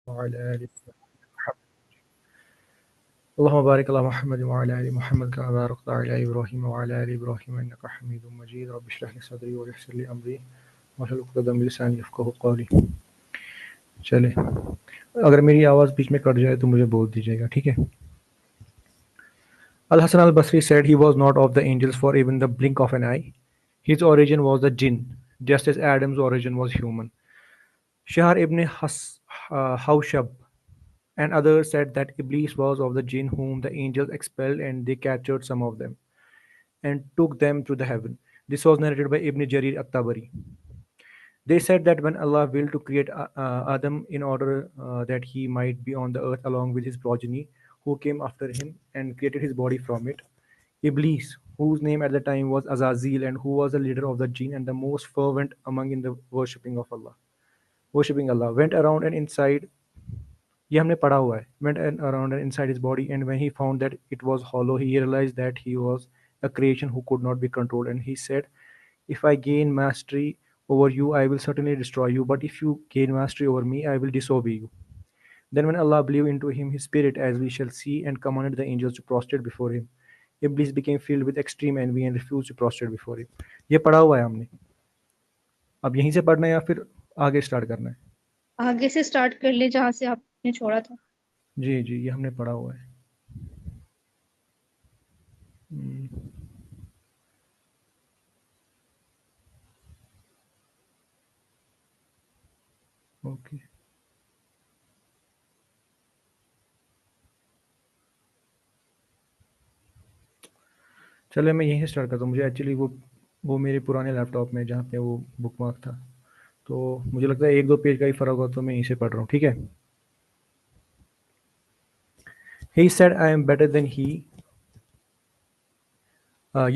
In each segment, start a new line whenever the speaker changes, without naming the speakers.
وعلى آل محمد. اللهم بارك على محمد وعلى آل محمد كما باركت على إبراهيم وعلى آل إبراهيم إنك حميد مجيد. رب اشرح لي صدري ويسر لي أمري واحلل عقدة من لساني يفقهوا قولي. چلے اگر میری آواز بیچ میں کٹ جائے تو مجھے بول دیجیے گا, ٹھیک ہے. Al-Hasan al-Basri said he was not of the angels for even the blink of an eye. His origin was the jinn, just as Adam's origin was human. Shahr ibn Hawshab and others said that Iblis was of the jinn whom the angels expelled, and they captured some of them and took them to the heaven. This was narrated by Ibn Jarir at-Tabari. They said that when Allah willed to create Adam in order that he might be on the earth along with his progeny who came after him, and created his body from it, Iblis, whose name at the time was Azazil and who was the leader of the jinn and the most fervent among in the worshipping Allah, went around and inside, یہ ہم نے پڑھا ہوا ہے, went and around and inside his body, and when he found that it was hollow, he realized that he was a creation who could not be controlled, and he said, if I gain mastery over you, I will certainly destroy you, but if you gain mastery over me, I will disobey you. Then when Allah blew into him his spirit, as we shall see, and commanded the angels to prostrate before him, Iblis became filled with extreme envy and refused to prostrate before him. یہ پڑھا ہوا ہے ہم نے, اب یہیں سے پڑھنا ہے یا پھر آگے اسٹارٹ کرنا ہے؟
آگے سے سٹارٹ کر لے جہاں سے آپ نے چھوڑا تھا.
جی جی یہ ہم نے پڑھا ہوا ہے. اوکے چلے میں یہیں سے اسٹارٹ کرتا ہوں. مجھے ایکچولی وہ میرے پرانے لیپ ٹاپ میں جہاں پہ وہ بک مارک تھا, تو مجھے لگتا ہے 1-2 پیج کا ہی فرق ہوا, تو میں یہیں سے پڑھ رہا ہوں, ٹھیک ہے. He said, I am better than he.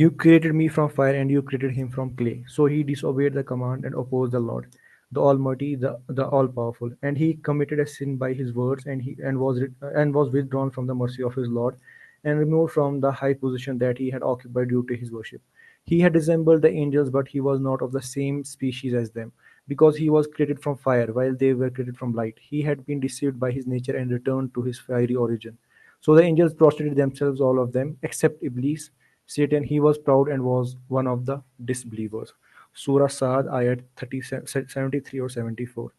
You created me from fire and you created him from clay. So he disobeyed the command and opposed the Lord, the Almighty, the All-Powerful. And he committed a sin by his words, and was withdrawn from the mercy of his Lord, and removed from the high position that he had occupied due to his worship. He had resembled the angels, but he was not of the same species as them, because he was created from fire, while they were created from light. He had been deceived by his nature and returned to his fiery origin. So the angels prostrated themselves, all of them, except Iblis, Satan. He was proud and was one of the disbelievers. Surah Sa'ad, ayat 73 or 74.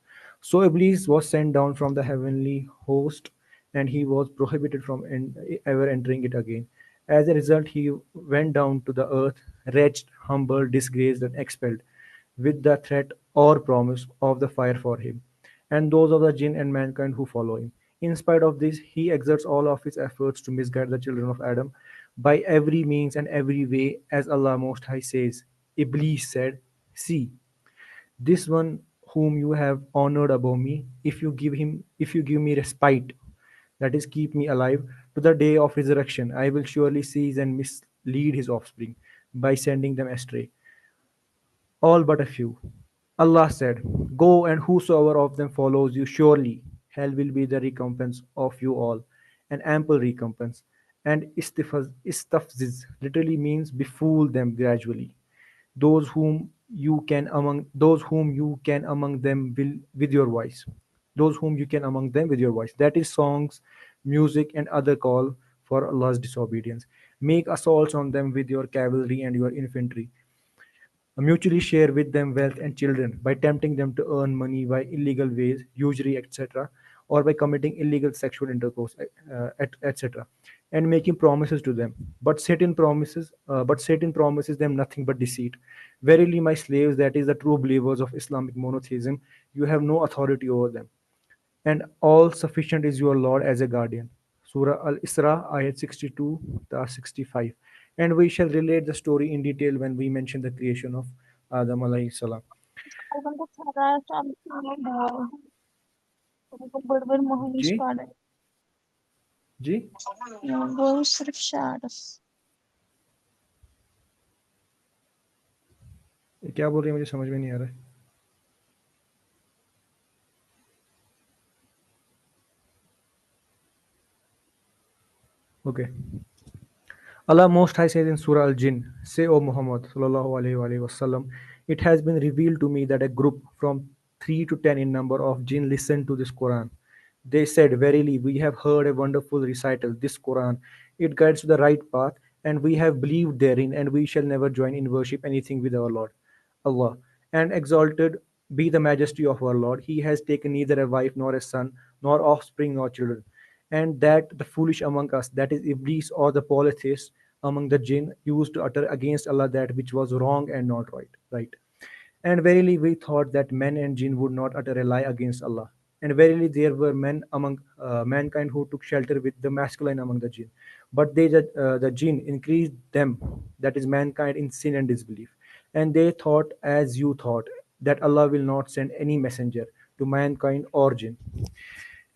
So Iblis was sent down from the heavenly host, and he was prohibited from ever entering it again. As a result, he went down to the earth, wretched, humbled, disgraced, and expelled, with the threat or promise of the fire for him, and those of the jinn and mankind who follow him. In spite of this, he exerts all of his efforts to misguide the children of Adam by every means and every way, as Allah Most High says. Iblis said, see, this one whom you have honored above me, if you give me respite, that is, keep me alive to the day of resurrection, I will surely seize and mislead his offspring by sending them astray, all but a few. Allah said, go, and whosoever of them follows you, surely hell will be the recompense of you all, an ample recompense. And istafziz literally means befool them gradually. Those whom you can among them will with your voice. Those whom you can among them with your voice. That is songs, music, and other call for Allah's disobedience. Make assaults on them with your cavalry and your infantry. Mutually share with them wealth and children by tempting them to earn money by illegal ways, usury, etc., or by committing illegal sexual intercourse, etc., and making promises to them. But Satan promises them nothing but deceit. Verily, my slaves, that is the true believers of Islamic monotheism, you have no authority over them, and all sufficient is your Lord as a guardian. Surah Al-Isra, ayat 62 to 65. And we shall relate the story in detail when we mention the creation of Adam alayhi salam. جی جی کیا بول رہی ہیں, مجھے سمجھ میں نہیں آ رہا ہے. Okay. Allah Most High says in Surah Al-Jinn, say, O Muhammad sallallahu alaihi wasallam, it has been revealed to me that a group from 3 to 10 in number of jinn listen to this Quran. They said, "Verily, we have heard a wonderful recital, this Quran. It guides to the right path, and we have believed therein, and we shall never join in worship anything with our Lord, Allah. And exalted be the majesty of our Lord. He has taken neither a wife, nor a son, nor offspring, nor children. And that the foolish among us, that is Iblis or the polytheists among the jinn, used to utter against Allah that which was wrong and not right. Right. And verily we thought that men and jinn would not utter a lie against Allah. And verily there were men among mankind who took shelter with the masculine among the jinn. But the jinn increased them, that is mankind, in sin and disbelief. And they thought as you thought, that Allah will not send any messenger to mankind or jinn.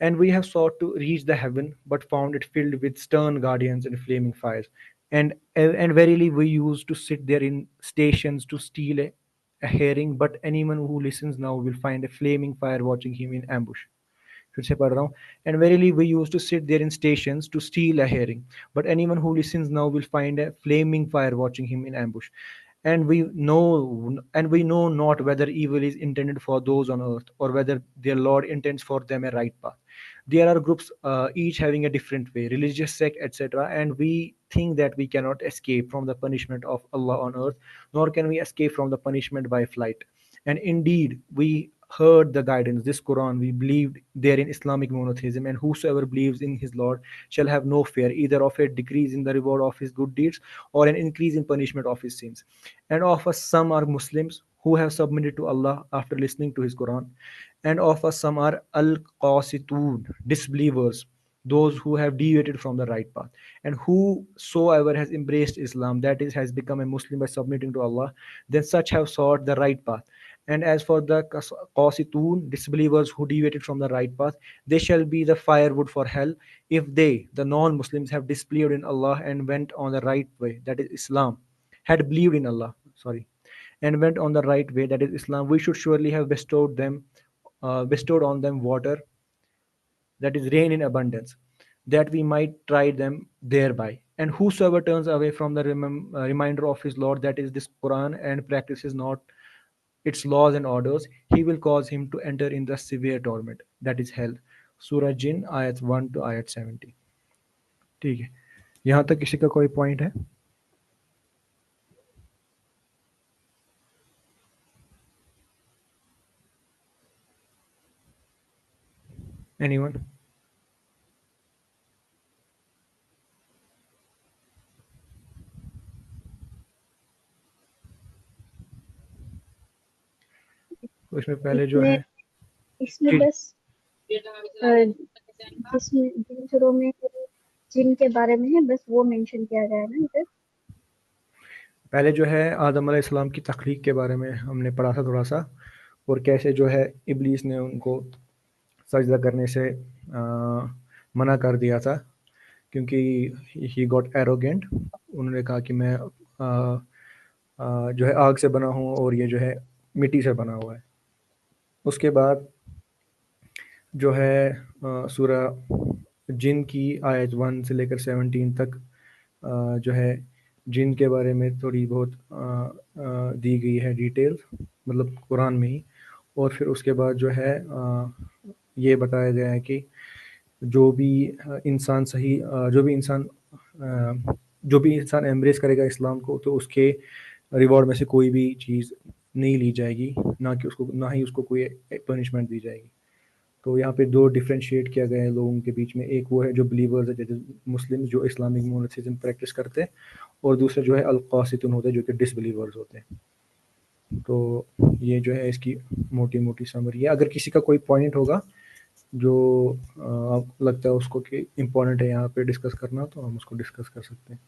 And we have sought to reach the heaven, but found it filled with stern guardians and flaming fires. And verily we used to sit there in stations to steal a herring, but anyone who listens now will find a flaming fire watching him in ambush. फिर से पढ़ रहा हूँ. And verily we used to sit there in stations to steal a herring, but anyone who listens now will find a flaming fire watching him in ambush. And we know not whether evil is intended for those on earth, or whether their Lord intends for them a right path. There are groups, each having a different way, religious sect, etc., and we think that we cannot escape from the punishment of Allah on earth, nor can we escape from the punishment by flight. And indeed, we heard the guidance, this Quran, we believed therein Islamic monotheism, and whosoever believes in his Lord shall have no fear, either of a decrease in the reward of his good deeds, or an increase in punishment of his sins. And of us some are Muslims who have submitted to Allah after listening to his Quran, and of us some are al-qasitun, disbelievers, those who have deviated from the right path. And whosoever has embraced Islam, that is, has become a Muslim by submitting to Allah, then such have sought the right path. And as for the qasitun, disbelievers who deviated from the right path, they shall be the firewood for hell, if they, the non-Muslims, have disbelieved in Allah and went on the right way, that is Islam, had believed in Allah, sorry, and went on the right way, that is Islam, we should surely have bestowed on them water, that is rain in abundance, that we might try them thereby. And whosoever turns away from the reminder of his Lord, that is this Quran, and practices not its laws and orders, he will cause him to enter in the severe torment, that is hell. Surah Jinn, ayat 1 to ayat 70. ठीक है, यहाँ तक किसी का कोई point है? Anyone? तो इसमें पहले जो
इसमें
है
इसमें
जी,
बस जिसमें जिन सूरों में जिन के बारे में है बस वो मेंशन किया गया है ना इधर।
पहले जो है आदम अलैहिस्सलाम की तख्लीक के बारे में हमने पढ़ा था थोड़ा सा, और कैसे जो है इब्लीस ने उनको सजदा करने से मना कर दिया था, क्योंकि ही गॉट एरोगेंट, उन्होंने कहा कि मैं जो है आग से बना हूँ और ये जो है मिट्टी से बना हुआ है. उसके बाद जो है सूरह जिन की आयत 1 से लेकर 17 तक जो है जिन के बारे में थोड़ी बहुत दी गई है डिटेल्स, मतलब कुरान में ही. और फिर उसके बाद जो है ये बताया गया है कि जो भी इंसान जो भी इंसान एम्ब्रेस करेगा इस्लाम को, तो उसके रिवॉर्ड में से कोई भी चीज़ नहीं ली जाएगी, ना ही उसको कोई पनिशमेंट दी जाएगी. तो यहाँ पे दो डिफरेंशिएट किया गया है लोगों के बीच में. एक वो है जो बिलीवर्स है, जैसे मुस्लिम जो इस्लामिक मोनोथिज्म प्रैक्टिस करते हैं, और दूसरा जो है अल-क़ासितून होते हैं, जो कि डिसबिलीवर्स होते हैं. तो ये जो है इसकी मोटी मोटी समरी है. अगर किसी का कोई पॉइंट होगा जो आपको लगता है उसको कि इम्पोर्टेंट है यहाँ पे डिस्कस करना, तो हम उसको डिस्कस कर सकते हैं.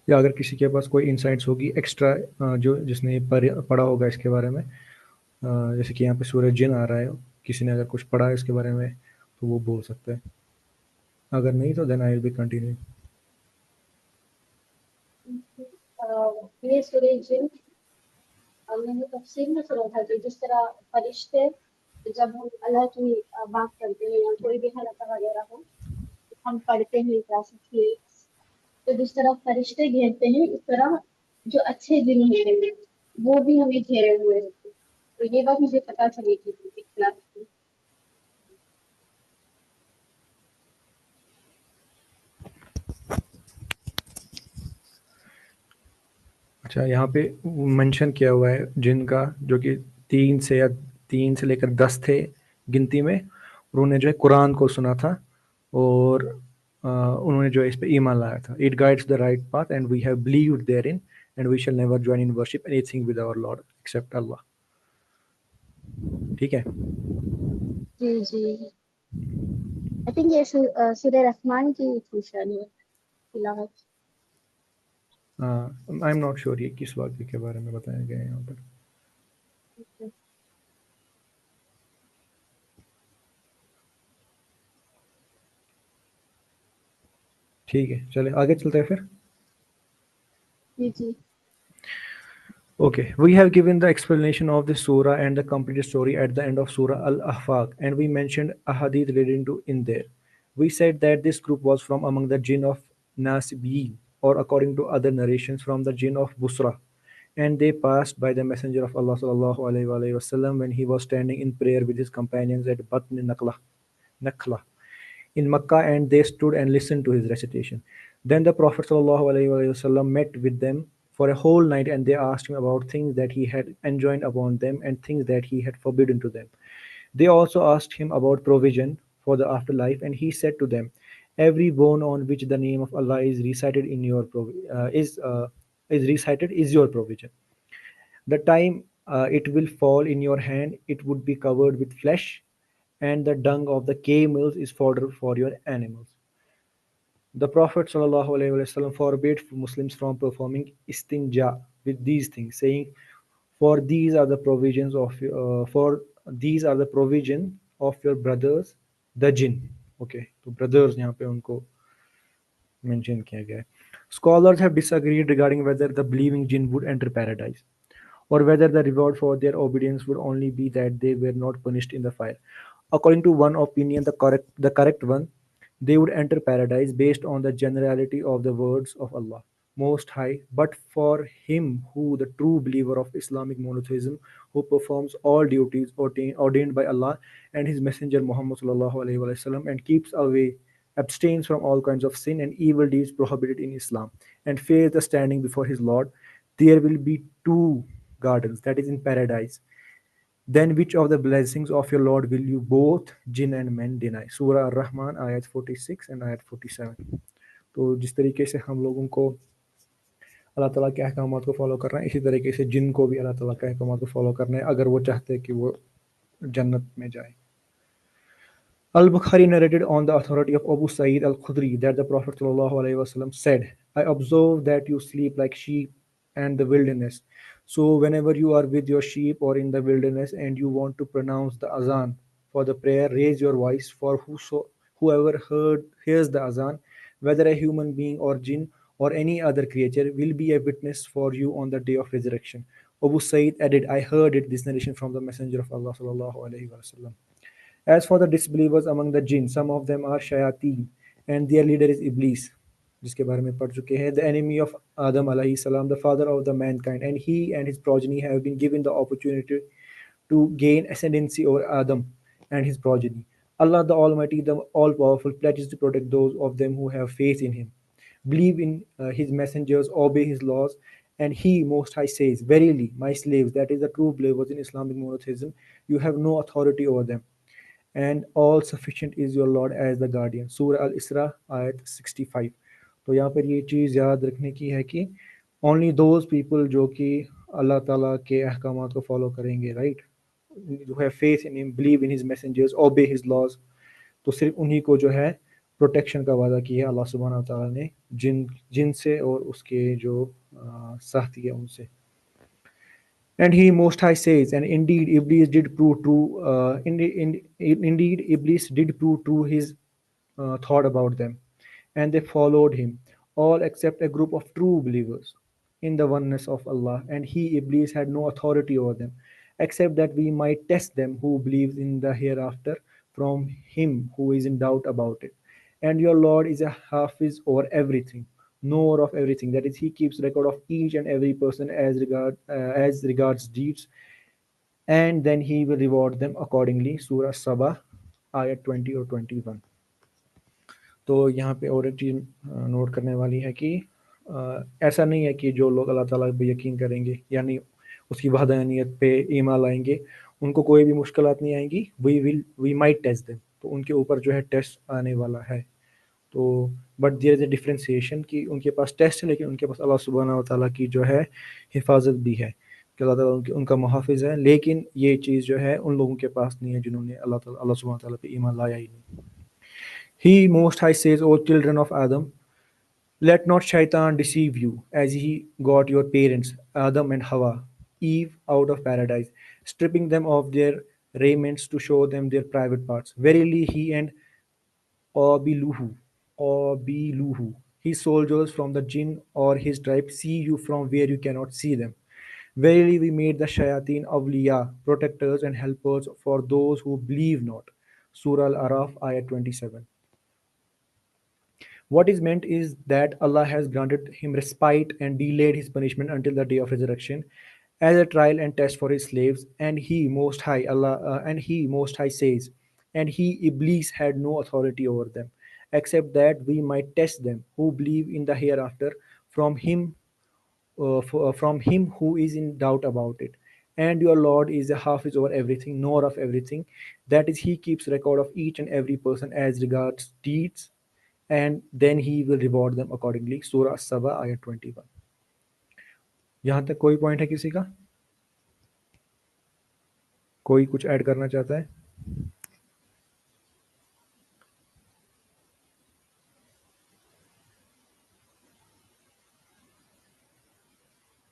या अगर किसी के पास कोई इंसाइट्स होगी एक्स्ट्रा, जो जिसने पढ़ा होगा इसके बारे में, जैसे कि यहाँ पे सूरज जिन आ रहा है, किसी ने अगर कुछ पढ़ा है इसके बारे में तो वो बोल सकता है. अगर नहीं तो then I will be continue.
ये सूरज जिन मैंने तफसीर में सुना था कि जिस तरह फरिश्ते जब हम अल्लाह की बात करते हैं या कोई भी हलका वगैरह हो, हम पढ़ते हैं क्लासेस में, तो जिस तरह फरिश्ते घेरते हैं इस तरह जो अच्छे जिन होते हैं وہ بھی ہمیں گھیرے ہوئے ہوتے. تو یہ بات مجھے پتا چلی تھی ایک کلاس کی.
اچھا، یہاں پہ منشن کیا ہوا ہے جن کا، جو کہ 3 سے لے کر 10 تھے گنتی میں، اور انہوں نے جو ہے قرآن کو سنا تھا، اور انہوں نے جو ہے اس پہ ایمان لایا تھا. It guides the right path and we have believed therein and we shall never join in worship anything with our lord except Allah. ٹھیک ہے.
جی جی. آئی تھنک یہ سورہ رحمان کی تھی شاید یہ تلاوت.
آئی ایم ناٹ شیور یہ کس واقعے کے بارے میں بتایا گیا ہے یہاں پر. ٹھیک ہے، چلے آگے چلتے ہیں پھر.
جی جی.
Okay, we have given the explanation of the surah and the completed story at the end of Surah Al-Ahqaf, and we mentioned a hadith relating to in there. We said that this group was from among the jinn of Nasibin, or according to other narrations, from the jinn of Busra, and they passed by the Messenger of Allah sallallahu alaihi wasallam when he was standing in prayer with his companions at Batn Nakhla in Makkah, and they stood and listened to his recitation. Then the Prophet ﷺ met with them for a whole night, and they asked him about things that he had enjoined upon them and things that he had forbidden to them. They also asked him about provision for the afterlife, and he said to them, "Every bone on which the name of Allah is recited in your is recited is your provision. The time it will fall in your hand, it would be covered with flesh, and the dung of the camels is fodder for your animals." The Prophet ﷺ forbade Muslims from performing istinja with these things, saying, "For these are the provisions of for these are the provision of your brothers, the jinn." Okay, so brothers यहाँ पे उनको mention किया गया है. Scholars have disagreed regarding whether the believing jinn would enter paradise, or whether the reward for their obedience would only be that they were not punished in the fire. According to one opinion, the correct one, they would enter paradise based on the generality of the words of Allah Most High. But for him who, the true believer of Islamic monotheism, who performs all duties ordained by Allah and His Messenger Muhammad sallallahu alaihi wasallam, and keeps away, abstains from all kinds of sin and evil deeds prohibited in Islam, and fears the standing before his Lord, there will be two gardens, that is in paradise. Then which of the blessings of your Lord will you both jinn and men deny? Surah Ar-Rahman ayat 46 and ayat 47. تو جس طریقے سے ہم لوگوں کو اللہ تعالیٰ کے احکامات کو فالو کرنا ہے، اسی طریقے سے جن کو بھی اللہ تعالیٰ کے احکامات کو فالو کرنا ہے اگر وہ چاہتے ہیں کہ وہ جنت میں جائے. Al-Bukhari narrated on the authority of Abu Sa'id al-Khudri that the Prophet ﷺ said, "I observe that you sleep like sheep and the wilderness. So whenever you are with your sheep or in the wilderness and you want to pronounce the azan for the prayer, raise your voice, for whoever hears the azan, whether a human being or jinn or any other creature, will be a witness for you on the day of resurrection." Abu Sa'id added, "I heard it, this narration from the Messenger of Allah sallallahu alaihi wasallam." As for the disbelievers among the jinn, some of them are shayateen, and their leader is Iblis, जिसके बारे में पढ़ चुके हैं, the enemy of Adam alayhi salam, the father of the mankind, and he and his progeny have been given the opportunity to gain ascendancy over Adam and his progeny. Allah the Almighty, the All-Powerful, pledges to protect those of them who have faith in Him, believe in His messengers, obey His laws, and He Most High says, "Verily, my slaves, that is the true believers in Islamic monotheism, you have no authority over them, and all sufficient is your Lord as the guardian." سورہ الاسراء آیت 65. تو یہاں پر یہ چیز یاد رکھنے کی ہے کہ اونلی دوز پیپل جو کہ اللہ تعالیٰ کے احکامات کو فالو کریں گے، رائٹ، جو ہے فیتھ ان ہم، believe in his messengers, obey his laws, تو صرف انہی کو جو ہے پروٹیکشن کا وعدہ کیا ہے اللہ سبحانہ و تعالیٰ نے جن سے اور اس کے جو ساتھی ہے ان سے. And He Most High says, "And indeed, Iblis did prove true. Indeed, Iblis did prove true his thought about them, and they followed him, all except a group of true believers in the oneness of Allah. And he, Iblis, had no authority over them, except that we might test them who believe in the hereafter from him who is in doubt about it. And your Lord is a hafiz over everything. knower of everything. That is, he keeps record of each and every person as regards deeds, and then he will reward them accordingly. Surah Sabah, ayat 20 or 21. تو یہاں پہ اور ایک چیز note کرنے والی ہے کہ ایسا نہیں ہے کہ جو لوگ اللہ تعالیٰ پہ یقین کریں گے یعنی اس کی وحدانیت پہ ایمان لائیں گے ان کو کوئی بھی مشکلات نہیں آئیں گی. وی مائٹ ٹیسٹ دیم, تو ان کے اوپر جو ہے ٹیسٹ آنے والا ہے. تو but there is a differentiation کہ ان کے پاس ٹیسٹ ہے لیکن ان کے پاس اللہ سبحانہ و تعالیٰ کی جو ہے حفاظت بھی ہے کہ اللہ تعالیٰ ان کا محافظ ہے. لیکن یہ چیز جو ہے ان لوگوں کے پاس نہیں ہے جنہوں نے اللہ سبحانہ و تعالیٰ پہ ایمان لایا ہی نہیں. He Most High says, O children of Adam, let not Shaitan deceive you, as he got your parents, Adam and Hawa, Eve, out of paradise, stripping them of their raiments to show them their private parts. Verily, he and Qabiluhu, his soldiers from the jinn or his tribe, see you from where you cannot see them. Verily, we made the shayateen awliya, protectors and helpers for those who believe not. Surah Al-Araf, ayat 27. What is meant is that Allah has granted him respite and delayed his punishment until the day of resurrection as a trial and test for his slaves. And he Most High says, and he Iblis had no authority over them, except that we might test them who believe in the hereafter from him who is in doubt about it. And your Lord is a hafiz over everything, knower of everything. That is, he keeps record of each and every person as regards deeds, and then he will reward them accordingly. Surah As-Saba, ayat 21. یہاں تک کوئی point ہے کسی کا؟ کوئی کچھ add کرنا چاہتا ہے؟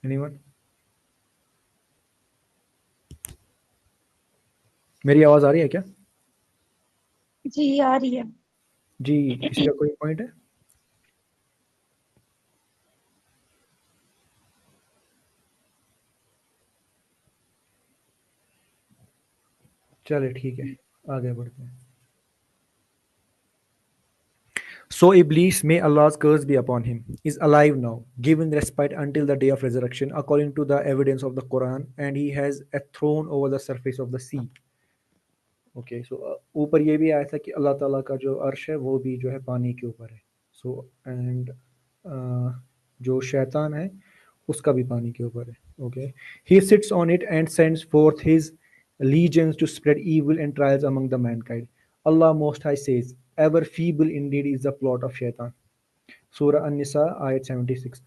Anyone? میری آواز آ رہی ہے کیا؟
جی آ رہی ہے.
جی کسی کا کوئی پوائنٹ ہے؟ چلے ٹھیک ہے آگے بڑھتے ہیں. So Iblis, may Allah's curse be upon him, is alive now, given respite until the day of resurrection, according to the evidence of the Quran, and he has a throne over the surface of the sea. Okay so اوپر یہ بھی آیا تھا کہ اللہ تعالیٰ کا جو عرش ہے وہ بھی جو ہے پانی کے اوپر ہے. سو اینڈ جو شیطان ہے اس کا بھی پانی کے اوپر ہے. Okay he sits on it and sends forth his legions to spread evil and trials among the mankind. Allah Most High says, ever feeble indeed is the plot of shaitan. Surah An-Nisa, ayat 76.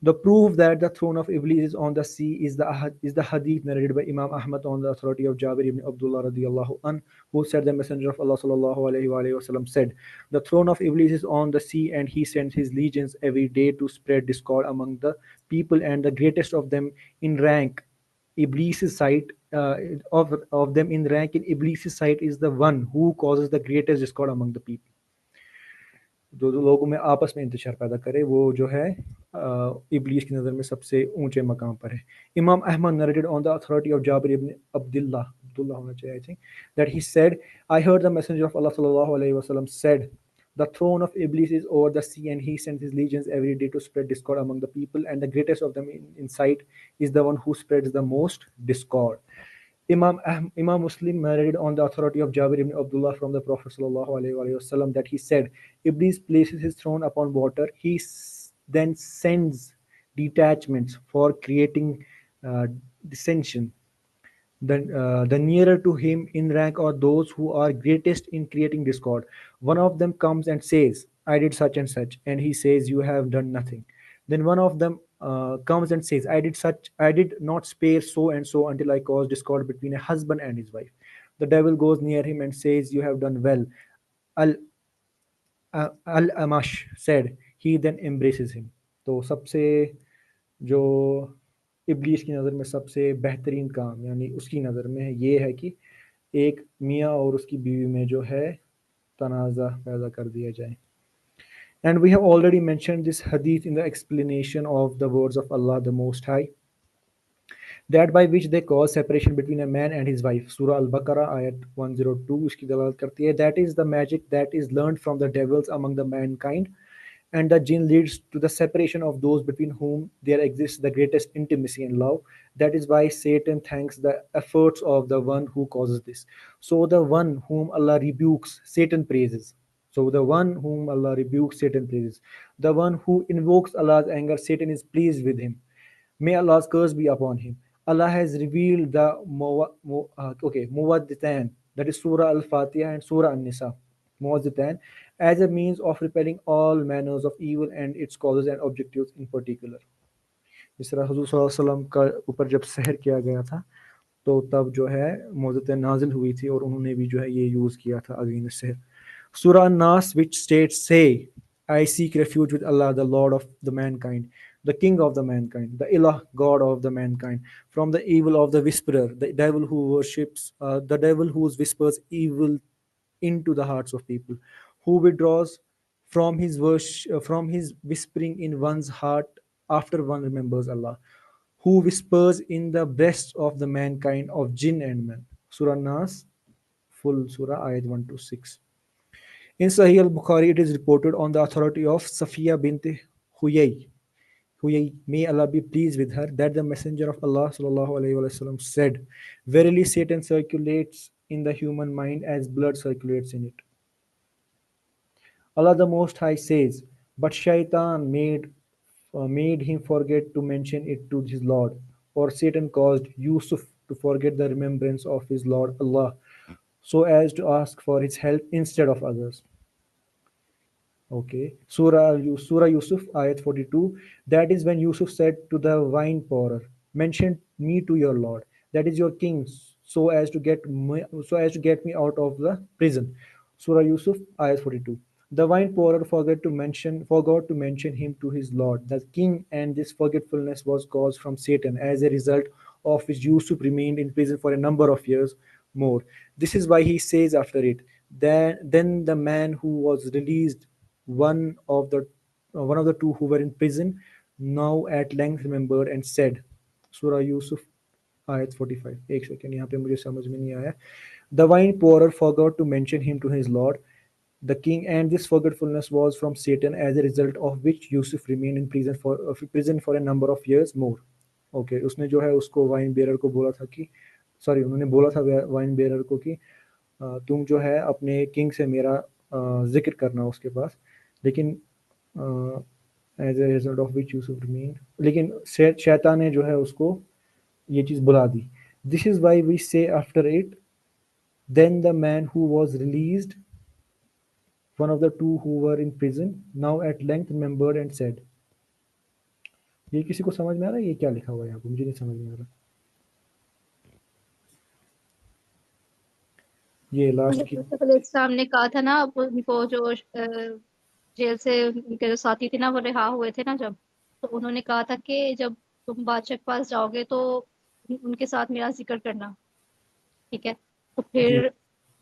The proof that the throne of Iblis is on the sea is the hadith narrated by Imam Ahmad on the authority of Jabir ibn Abdullah radiyallahu an, who said the Messenger of Allah sallallahu alayhi wa sallam said, the throne of Iblis is on the sea and he sends his legions every day to spread discord among the people, and the greatest of them in rank Iblis' sight of them in rank in Iblis' sight is the one who causes the greatest discord among the people. جو لوگوں میں آپس میں انتشار پیدا کرے وہ جو ہے ابلیس کی نظر میں سب سے اونچے مقام پر ہے. امام Ahmad narrated on the authority of Jabir ibn Abdullah ہونا چاہیے I think, that he said, I heard the Messenger of Allah sallallahu alayhi wa sallam said, the throne of Iblis is over the sea and he sends his legions every day to spread discord among the people, and the greatest of them in sight is the one who spreads the most discord. Imam Muslim narrated on the authority of Jabir ibn Abdullah from the Prophet sallallahu alaihi wasallam that he said, Iblis places his throne upon water. He then sends detachments for creating dissension. The nearer to him in rank are those who are greatest in creating discord. One of them comes and says, I did such and such, and he says, you have done nothing. Then one of them comes and says, I did not spare so and so until I caused discord between a husband and his wife. The devil goes near him and says, you have done well. Al-Amash said, he then embraces him. تو سب سے جو ابلیس کی نظر میں سب سے بہترین کام یعنی اس کی نظر میں یہ ہے کہ ایک میاں اور اس کی بیوی میں جو ہے تنازع پیدا کر دیا جائے. And we have already mentioned this hadith in the explanation of the words of Allah the Most High, that by which they cause separation between a man and his wife. Surah Al-Baqarah ayat 102 اس کی دلالت کرتی ہے. That is the magic that is learned from the devils among the mankind, and the jinn leads to the separation of those between whom there exists the greatest intimacy and love. That is why Satan thanks the efforts of the one who causes this. So the one whom Allah rebukes, Satan praises. So the one whom Allah rebukes, Satan praises. The one who invokes Allah's anger, Satan is pleased with him. May Allah's curse be upon him. Allah has revealed the Muwadditan, that is Surah Al-Fatiha and Surah An-Nisa, Muwadditan, as a means of repelling all manners of evil and its causes and objectives in particular. جس طرح حضور صلی اللہ علیہ وسلم کا اوپر جب سحر کیا گیا تھا تو تب جو ہے معزتیں نازل ہوئی تھی اور انہوں نے بھی جو ہے یہ یوز کیا تھا اگینسٹ سحر. Surah An-Nas, which states, say, I seek refuge with Allah, the Lord of the mankind, the King of the mankind, the Ilah, God of the mankind, from the evil of the whisperer, the devil who worships, the devil who whispers evil into the hearts of people, who withdraws from his whispering in one's heart after one remembers Allah, who whispers in the breasts of the mankind of jinn and man. Surah Nas, full surah, ayat 1 to 6. In Sahih al-Bukhari, it is reported on the authority of Safiya bint Huyay, may Allah be pleased with her, that the Messenger of Allah sallallahu alaihi wasallam said, "Verily, Satan circulates in the human mind as blood circulates in it." Allah the Most High says, "But Shaitan made him forget to mention it to his Lord," or Satan caused Yusuf to forget the remembrance of his Lord Allah, so as to ask for his help instead of others. Okay. Surah Yusuf, ayat 42. That is when Yusuf said to the wine pourer, mention me to your Lord, that is your king, so as to get me out of the prison. Surah Yusuf, ayat 42. The wine pourer forgot to mention him to his Lord, the king, and this forgetfulness was caused from Satan, as a result of which Yusuf remained in prison for a number of years more. This is why he says after it, then the man who was released, one of the two who were in prison, now at length remembered and said. Surah Yusuf, ayat 45. ایک second یہاں پہ مجھے سمجھ میں نہیں آیا. The wine pourer forgot to mention him to his Lord, the king, and this forgetfulness was from Satan, as a result of which Yusuf remained in prison for a number of years more. Okay, اس نے جو ہے اس کو وائن bearer کو بولا تھا کہ انہوں نے بولا تھا وائن بیرر کو کہ تم جو ہے اپنے کنگ سے میرا ذکر کرنا اس کے پاس، لیکن as a result of which Yusuf remained, لیکن شیطان نے جو ہے اس کو یہ چیز بلا دی. دس is why we say after it then the man who was released one of the two who were in prison now at length remembered and said. یہ کسی کو سمجھ میں آ رہا ہے یہ کیا لکھا ہوا ہے یہاں پہ؟ مجھے نہیں سمجھ میں آ رہا. یہ لاسٹ کی
یوسف علیہ السلام نے کہا تھا نا ان کو، جو جیل سے ان کے جو ساتھی تھے نا وہ رہا ہوئے تھے نا جب، تو انہوں نے کہا تھا کہ جب تم بادشاہ کے پاس جاؤ گے تو ان کے ساتھ میرا ذکر کرنا، ٹھیک ہے. تو
جی
پھر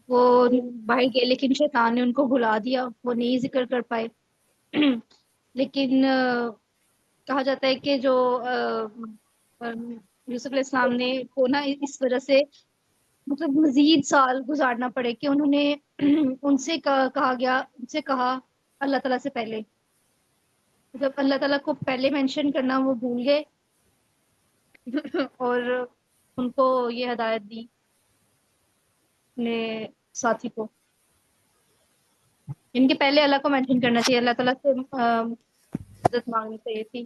وہ باہر گئے لیکن شیطان نے ان کو بھلا دیا، وہ نہیں ذکر کر پائے. لیکن کہا جاتا ہے کہ جو یوسف علیہ السلام نے کو نا اس وجہ سے مطلب مزید سال گزارنا پڑے کہ انہوں نے ان سے کہا اللہ تعالیٰ سے پہلے، جب اللہ تعالیٰ کو پہلے مینشن کرنا وہ بھول گئے اور ان کو یہ ہدایت دی اپنے ساتھی کو، ان کے پہلے اللہ کو مینشن کرنا چاہیے، اللہ تعالیٰ سے مدد مانگنی چاہیے تھی.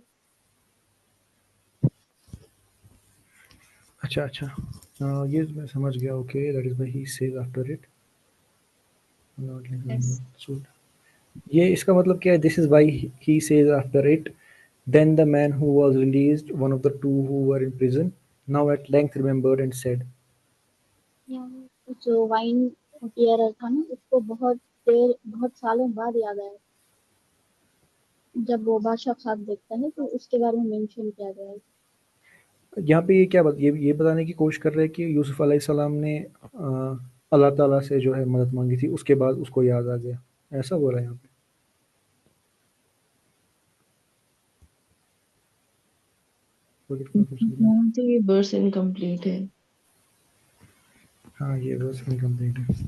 اچھا یہ میں سمجھ گیا. Okay that is why he says after it.
Yes.
یہ اس کا مطلب کیا ہے؟ This is why he says after it then the man who was released one of the two who were in prison now at length remembered and said.
جو wine bearer تھا نا، اس کو بہت سالوں بعد یاد آیا جب وہ بادشاہ کے ساتھ دیکھتا ہے تو اس کے بارے میں مینشن کیا گیا ہے.
یہاں پہ یہ کیا یہ بتانے کی کوشش کر رہے ہیں کہ یوسف علیہ السلام نے اللہ تعالیٰ سے جو ہے مدد مانگی تھی، اس کے بعد اس کو یاد آ گیا، ایسا بول رہا ہے یہاں پہ.
یہاں تو یہ برس انکمپلیٹ ہے.
ہاں یہ بس انکمپلیٹ ہے.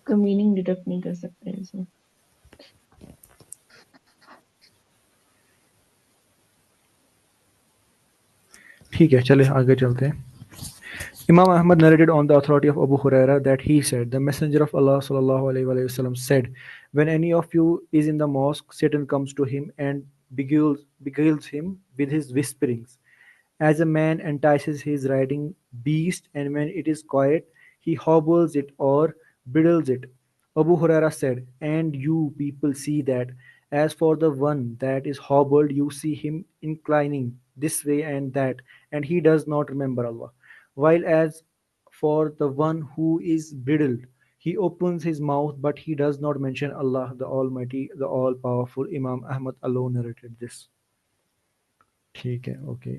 کا میننگ ڈیڈکٹ نہیں کر سکتے ایسے.
ٹھیک ہے چلے آگے چلتے ہیں. Imam Ahmad narrated on the authority of Abu Huraira that he said, the Messenger of Allah sallallahu alaihi wasallam said, when any of you is in the mosque, Satan comes to him and beguiles him with his whisperings, as a man entices his riding beast, and when it is quiet, he hobbles it or bridles it. Abu Huraira said, and you people see that. As for the one that is hobbled, you see him inclining this way and that, and he does not remember Allah. While as for the one who is bridled, he opens his mouth, but he does not mention Allah, the Almighty, the All Powerful. Imam Ahmad alone narrated this. ٹھیک ہے okay.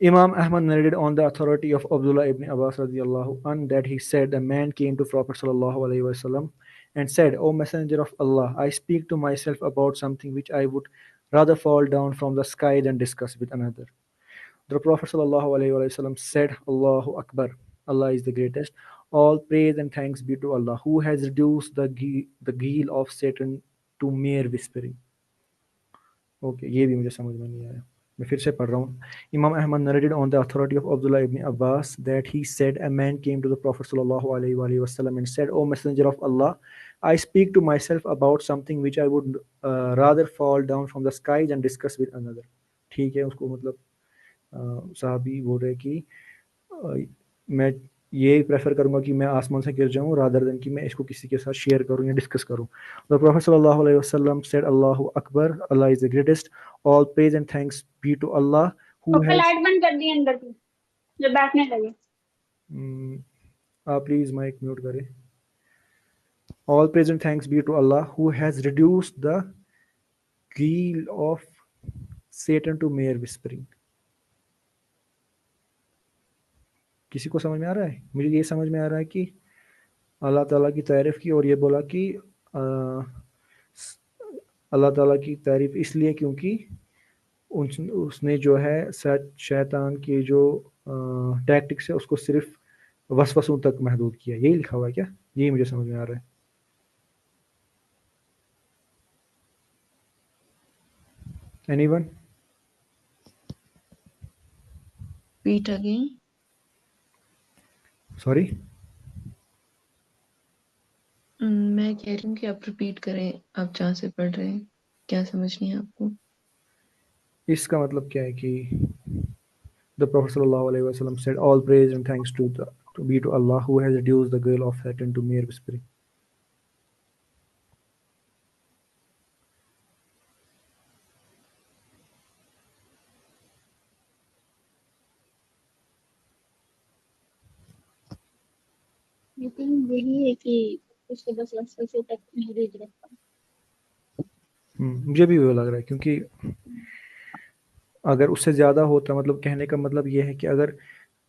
Imam Ahmad narrated on the authority of Abdullah ibn Abbas radiallahu an that he said, a man came to Prophet sallallahu alaihi wasallam and said, O Messenger of Allah, I speak to myself about something which I would rather fall down from the sky than discuss with another. The Prophet sallallahu alaihi wasallam said, Allahu Akbar, Allah is the greatest. All praise and thanks be to Allah, who has reduced the guile of Satan to mere whispering. Okay یہ بھی مجھے سمجھ میں نہیں آیا. میں پھر سے پڑھ رہا ہوں. امام Ahmad narrated on the authority of Abdullah ibn Abbas that he said, a man came to the Prophet sallallahu alaihi wasallam and said, O Messenger of Allah, I speak to myself about something which I would rather fall down from the skies and discuss with another. ٹھیک ہے اس کو مطلب صحابی بول رہے کہ میں یہ پریفر کروں گا کہ میں آسمان سے گر جاؤں رادر دین کہ میں اس کو کسی کے ساتھ شیئر کروں یا ڈسکس کروں. The Prophet sallallahu alaihi wasallam said, Allahu Akbar, Allah is the greatest. All praise and thanks be to Allah who has.
Light بند کر دی اندر کی جو بیٹھنے لگے.
آپ پلیز مائک میوٹ کریں. All praise and thanks be to Allah who has reduced the guile of Satan to mere whispering. کسی کو سمجھ میں آ رہا ہے؟ مجھے یہ سمجھ میں آ رہا ہے کہ اللہ تعالیٰ کی تعریف کی اور یہ بولا کہ اللہ تعالیٰ کی تعریف اس لیے کیونکہ اس نے جو ہے شیطان کی جو ٹیکٹکس ہے اس کو صرف وسوسوں تک محدود کیا. یہی لکھا ہوا ہے کیا؟ یہی مجھے سمجھ میں آ رہا ہے. Any one?
Repeat again.
Sorry
میں کہہ رہی ہوں کہ آپ ریپیٹ کریں آپ جہاں سے پڑھ رہے ہیں کیا سمجھنی ہے آپ کو.
اس کا مطلب کیا ہے کہ the Prophet sallallahu alaihi wasallam said, all praise and thanks to be to Allah who has reduced the guile of Satan to mere whispering.
لیکن یہی ہے کہ اس کو بس وسوسے تک محدود رکھا.
مجھے بھی وہ لگ رہا ہے کیونکہ اگر اس سے زیادہ ہوتا مطلب کہنے کا مطلب یہ ہے کہ اگر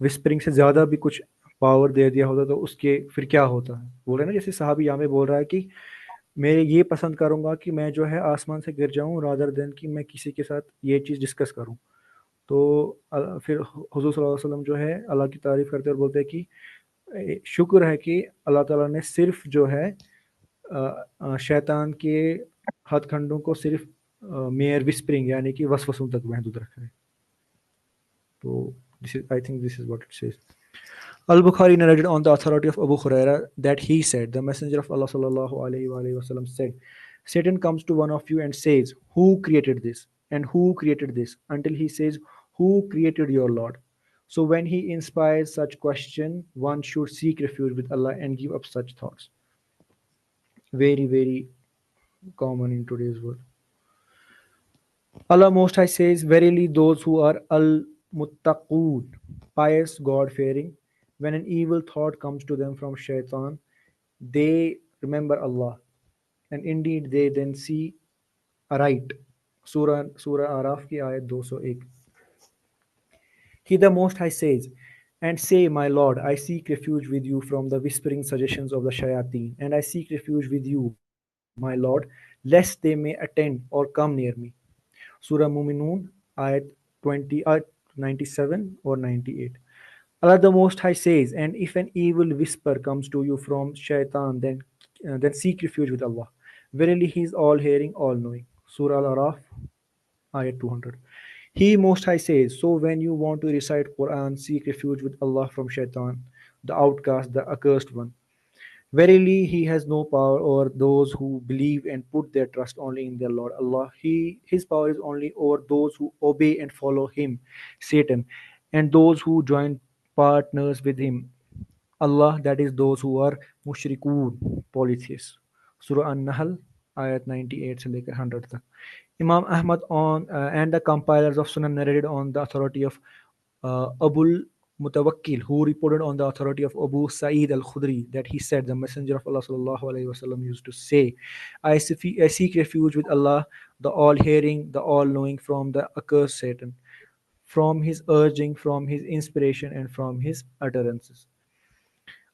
وسپرنگ سے زیادہ بھی کچھ پاور دے دیا ہوتا تو اس کے پھر کیا ہوتا ہے. بول رہے ہیں نا جیسے صحابی یہاں میں بول رہا ہے کہ میں یہ پسند کروں گا کہ میں جو ہے آسمان سے گر جاؤں رادر دین کہ میں کسی کے ساتھ یہ چیز ڈسکس کروں. تو پھر حضور صلی اللہ علیہ وسلم جو ہے اللہ کی تعریف کرتے اور بولتے ہیں کہ شکر ہے کہ اللہ تعالیٰ نے صرف جو ہے شیطان کے ہتھ کھنڈوں کو صرف میئر وسپرنگ یعنی کہ وسوسوں تک محدود رکھا ہے. تو I think this is what it says. Al-Bukhari narrated on the authority of Abu Huraira that he said, the Messenger of Allah sallallahu alaihi wasallam said, Satan comes to one of you and says, who created this and who created this, until he says, who created your Lord? So when he inspires such question, one should seek refuge with Allah and give up such thoughts. Very, very common in today's world. Allah Most High says, verily those who are al-muttaqoon, pious, God-fearing, when an evil thought comes to them from shaitan, they remember Allah, and indeed they then see aright. Surah Araf ki ayat 201. He the Most High says, and say, my Lord, I seek refuge with you from the whispering suggestions of the shayateen, and I seek refuge with you, my Lord, lest they may attend or come near me. Surah Muminun, ayat 97 or 98. Allah the Most High says, and if an evil whisper comes to you from shaitan, then seek refuge with Allah. Verily He is all hearing, all knowing. Surah Al-Araf, ayat 200. He Most High says, so when you want to recite Quran, seek refuge with Allah from Shaitan, the outcast, the accursed one. Verily, he has no power over those who believe and put their trust only in their Lord Allah. His power is only over those who obey and follow him, Satan, and those who join partners with him, Allah, that is those who are mushrikoon, polytheists. Surah An-Nahl, ayat 98 से लेकर 100 तक. Imam Ahmad and the compilers of Sunan narrated on the authority of Abul Mutawakkil, who reported on the authority of Abu Sa'id al-Khudri that he said, the Messenger of Allah sallallahu alaihi wasallam used to say, I seek refuge with Allah, the all-hearing, the all-knowing, from the accursed Satan, from his urging, from his inspiration, and from his utterances.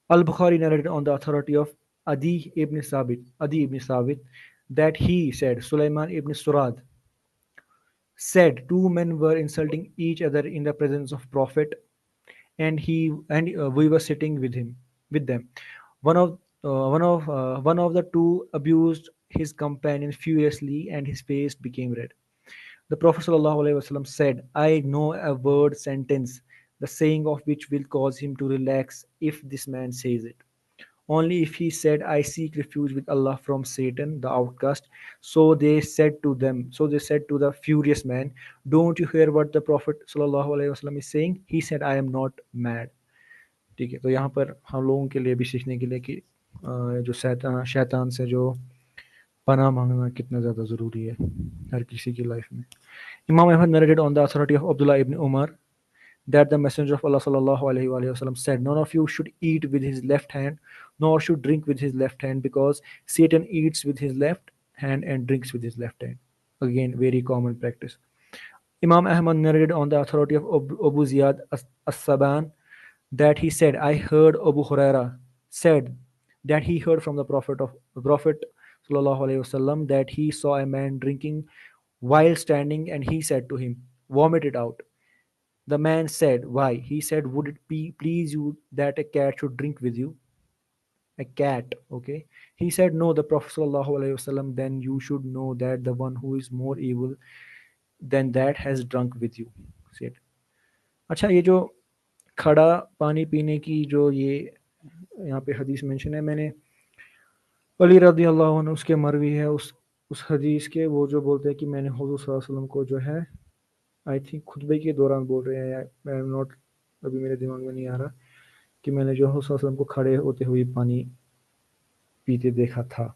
Al-Bukhari narrated on the authority of Adi ibn Sabit, that he said, Sulaiman ibn Surad said, two men were insulting each other in the presence of Prophet, and we were sitting with them. One of the two abused his companion furiously, and his face became red. The Prophet ﷺ said, I know a word sentence, the saying of which will cause him to relax if this man says it. Only if he said, I seek refuge with Allah from Satan, the outcast. So they said to the furious man, don't you hear what the Prophet ﷺ is saying? He said, I am not mad. ठीक है, तो यहाँ पर हम लोगों के लिए भी सीखने के लिए कि जो शैतान से जो पनाह मांगना कितना ज़्यादा ज़रूरी है हर किसी की लाइफ में. Imam Ahmad narrated on the authority of Abdullah ibn Umar that the Messenger of Allah sallallahu alaihi wasallam said, none of you should eat with his left hand, nor should drink with his left hand, because Satan eats with his left hand and drinks with his left hand. Again, very common practice. Imam Ahmad narrated on the authority of Abu Ziyad as-Saban that he said, I heard Abu Huraira said that he heard from the Prophet sallallahu alaihi wasallam that he saw a man drinking while standing, and he said to him, vomit it out. The man said, why? He said, would it please you that a cat should drink with you? A cat, okay. He said, no. The Prophet sallallahu alaihi wasallam, then you should know that the one who is more evil than that has drunk with you, said. अच्छा, ये जो खड़ा पानी पीने की जो ये यहाँ पे हदीस मेंशन है, मैंने अली रदी अल्लाह अन्हु उसके मरवी है उस हदीस के, वो जो बोलते हैं कि मैंने हुजूर सल्लल्लाहु अलैहि वसल्लम को जो है, आई थिंक खुतबे के दौरान बोल रहे हैं, आई एम नॉट, अभी मेरे दिमाग में नहीं आ रहा, कि मैंने जो हुजूर सल्लल्लाहु अलैहि वसल्लम को खड़े होते हुए पानी पीते देखा था.